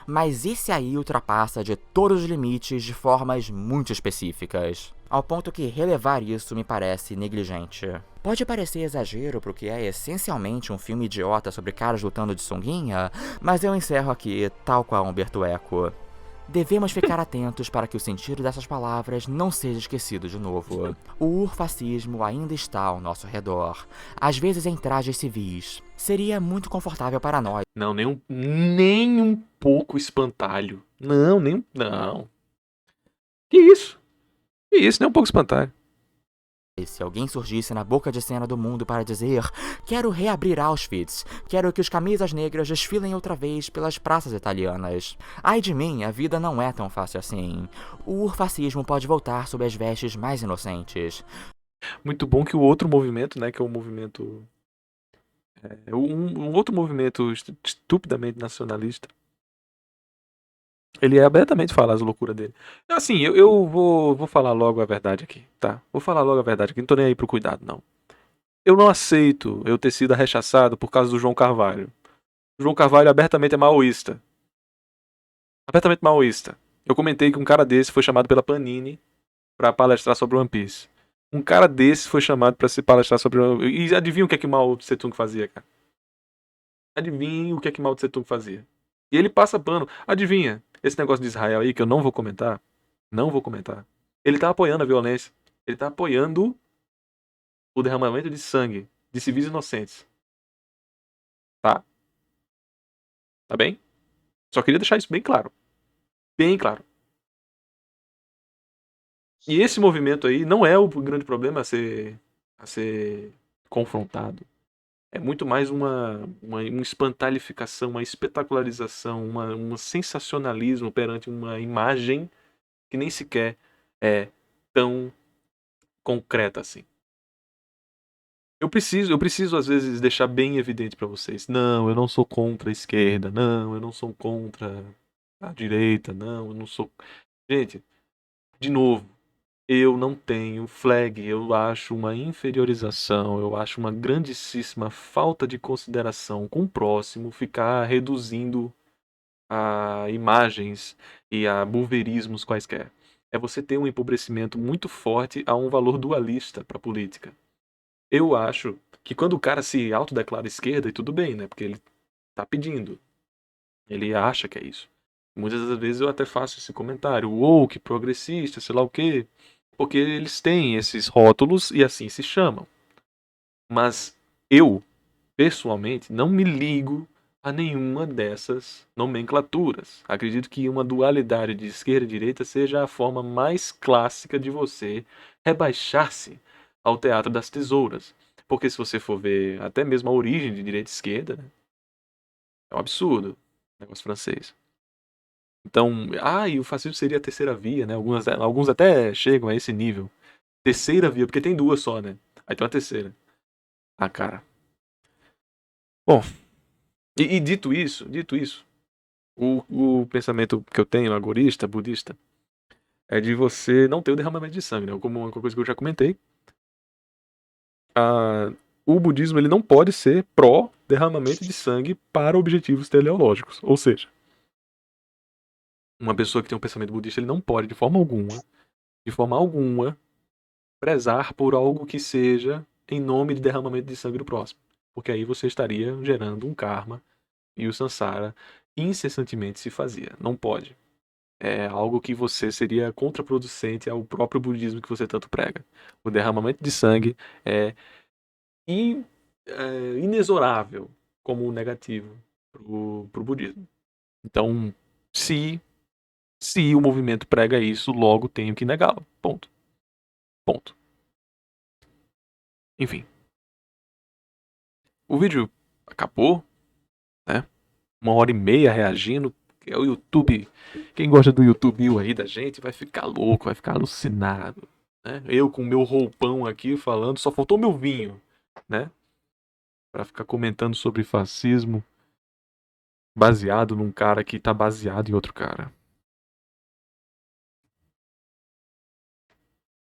mas esse aí ultrapassa de todos os limites de formas muito específicas, ao ponto que relevar isso me parece negligente. Pode parecer exagero pro que é essencialmente um filme idiota sobre caras lutando de sunguinha, mas eu encerro aqui, tal qual Humberto Eco. Devemos ficar atentos para que o sentido dessas palavras não seja esquecido de novo. O urfascismo ainda está ao nosso redor, às vezes em trajes civis. Seria muito confortável para nós. Não, nem um pouco espantalho. Não. Que isso? Nem um pouco espantalho. Se alguém surgisse na boca de cena do mundo para dizer: quero reabrir Auschwitz, quero que os camisas negras desfilem outra vez pelas praças italianas. Ai de mim, a vida não é tão fácil assim. O urfascismo pode voltar sob as vestes mais inocentes. Muito bom que o outro movimento, né, que é o movimento... um outro movimento estupidamente nacionalista, ele abertamente fala as loucuras dele. Assim, eu vou falar logo a verdade aqui, tá? Vou falar logo a verdade aqui, não tô nem aí pro cuidado, não. Eu não aceito eu ter sido rechaçado por causa do João Carvalho. O João Carvalho abertamente é maoísta. Abertamente maoísta. Eu comentei que um cara desse foi chamado pela Panini pra palestrar sobre One Piece. Um cara desse foi chamado pra se palestrar sobre... E adivinha o que é que Mao Tse Tung fazia, cara? Adivinha o que é que Mao Tse Tung fazia. E ele passa pano. Adivinha? Esse negócio de Israel aí, que eu não vou comentar. Ele tá apoiando a violência. Ele tá apoiando o derramamento de sangue de civis inocentes. Tá? Tá bem? Só queria deixar isso bem claro. Bem claro. E esse movimento aí não é o grande problema a ser confrontado. É muito mais uma espantalificação, uma espetacularização, um sensacionalismo perante uma imagem que nem sequer é tão concreta assim. Eu preciso às vezes deixar bem evidente pra vocês. Não, eu não sou contra a esquerda. Não, eu não sou contra a direita. Não, eu não sou... Gente, de novo, eu não tenho flag. Eu acho uma inferiorização. Eu acho uma grandíssima falta de consideração com o próximo ficar reduzindo a imagens e a bulverismos quaisquer. É você ter um empobrecimento muito forte a um valor dualista pra política. Eu acho que quando o cara se autodeclara esquerda, e tudo bem, né? Porque ele tá pedindo. Ele acha que é isso. Muitas das vezes eu até faço esse comentário. Woke, progressista, sei lá o quê. Porque eles têm esses rótulos e assim se chamam. Mas eu, pessoalmente, não me ligo a nenhuma dessas nomenclaturas. Acredito que uma dualidade de esquerda e direita seja a forma mais clássica de você rebaixar-se ao teatro das tesouras. Porque se você for ver até mesmo a origem de direita e esquerda, né, é um absurdo. Negócio francês. Então, e o fascismo seria a terceira via, né? Alguns até chegam a esse nível. Terceira via, porque tem duas só, né? Aí tem uma terceira. Cara. Bom, e dito isso, o pensamento que eu tenho, agorista, budista, é de você não ter o derramamento de sangue, né? Como uma coisa que eu já comentei. O budismo ele não pode ser pró-derramamento de sangue para objetivos teleológicos. Ou seja, uma pessoa que tem um pensamento budista ele não pode, de forma alguma, prezar por algo que seja em nome de derramamento de sangue do próximo. Porque aí você estaria gerando um karma e o samsara incessantemente se fazia. Não pode. É algo que você seria contraproducente ao próprio budismo que você tanto prega. O derramamento de sangue é inexorável como negativo pro budismo. Então, se o movimento prega isso, logo tenho que negá-lo. Ponto. Enfim. O vídeo acabou, né? 1h30 reagindo. É o YouTube. Quem gosta do YouTube aí da gente vai ficar louco, vai ficar alucinado. Né? Eu com meu roupão aqui falando, só faltou meu vinho, né? Pra ficar comentando sobre fascismo baseado num cara que tá baseado em outro cara.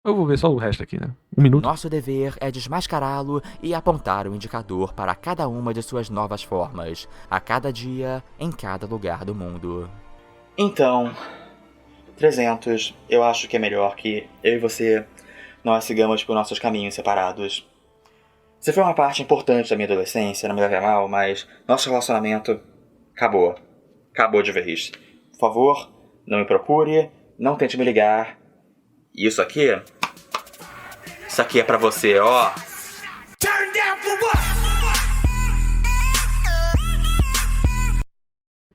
Eu vou ver só o resto aqui, né? 1 minuto. Nosso dever é desmascará-lo e apontar o indicador para cada uma de suas novas formas, a cada dia, em cada lugar do mundo. Então, 300, eu acho que é melhor que eu e você, nós sigamos por nossos caminhos separados. Você foi uma parte importante da minha adolescência, não me leve a mal, mas nosso relacionamento acabou. Acabou de vez. Por favor, não me procure, não tente me ligar. E isso aqui é pra você, ó.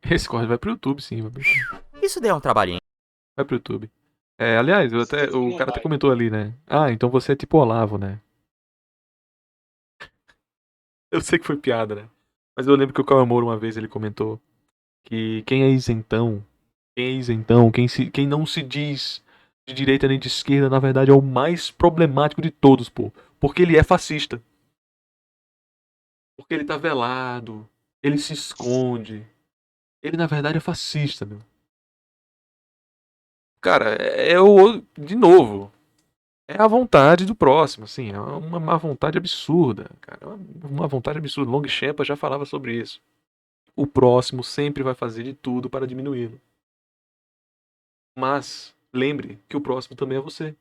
Esse corte vai pro YouTube, sim. Isso deu um trabalhinho. Vai pro YouTube. Aliás, o cara até comentou ali, né? Então você é tipo Olavo, né? Eu sei que foi piada, né? Mas eu lembro que o Kawamura uma vez ele comentou que quem é isentão, quem não se diz de direita nem de esquerda, na verdade é o mais problemático de todos, pô. Porque ele é fascista. Porque ele tá velado, ele se esconde. Ele na verdade é fascista, meu. Cara, de novo, é a vontade do próximo, assim, é uma má vontade absurda, cara, uma vontade absurda. Longchamp já falava sobre isso. O próximo sempre vai fazer de tudo para diminuí-lo. Mas lembre que o próximo também é você.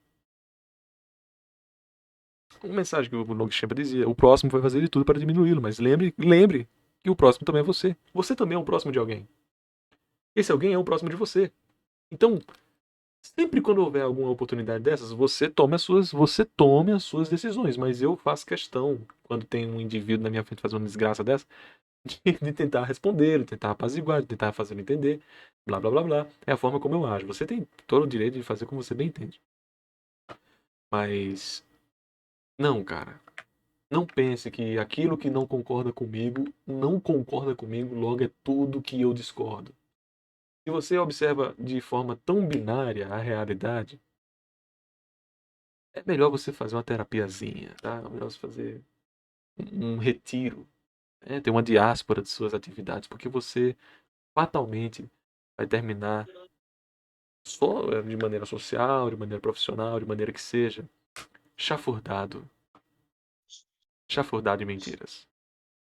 Uma mensagem que o Longchamp dizia: o próximo vai fazer de tudo para diminuí-lo, mas lembre que o próximo também é você. Você também é um próximo de alguém. Esse alguém é um próximo de você. Então, sempre quando houver alguma oportunidade dessas, você tome as suas decisões. Mas eu faço questão, quando tem um indivíduo na minha frente fazendo uma desgraça dessa, de tentar responder, de tentar apaziguar, de tentar fazer ele entender, blá blá blá blá. É a forma como eu ajo. Você tem todo o direito de fazer como você bem entende. Mas não, cara. Não pense que aquilo que não concorda comigo, logo é tudo que eu discordo. Se você observa de forma tão binária a realidade, é melhor você fazer uma terapiazinha, tá? É melhor você fazer um retiro, ter uma diáspora de suas atividades, porque você fatalmente vai terminar só de maneira social, de maneira profissional, de maneira que seja, chafurdado. Chafurdado de mentiras.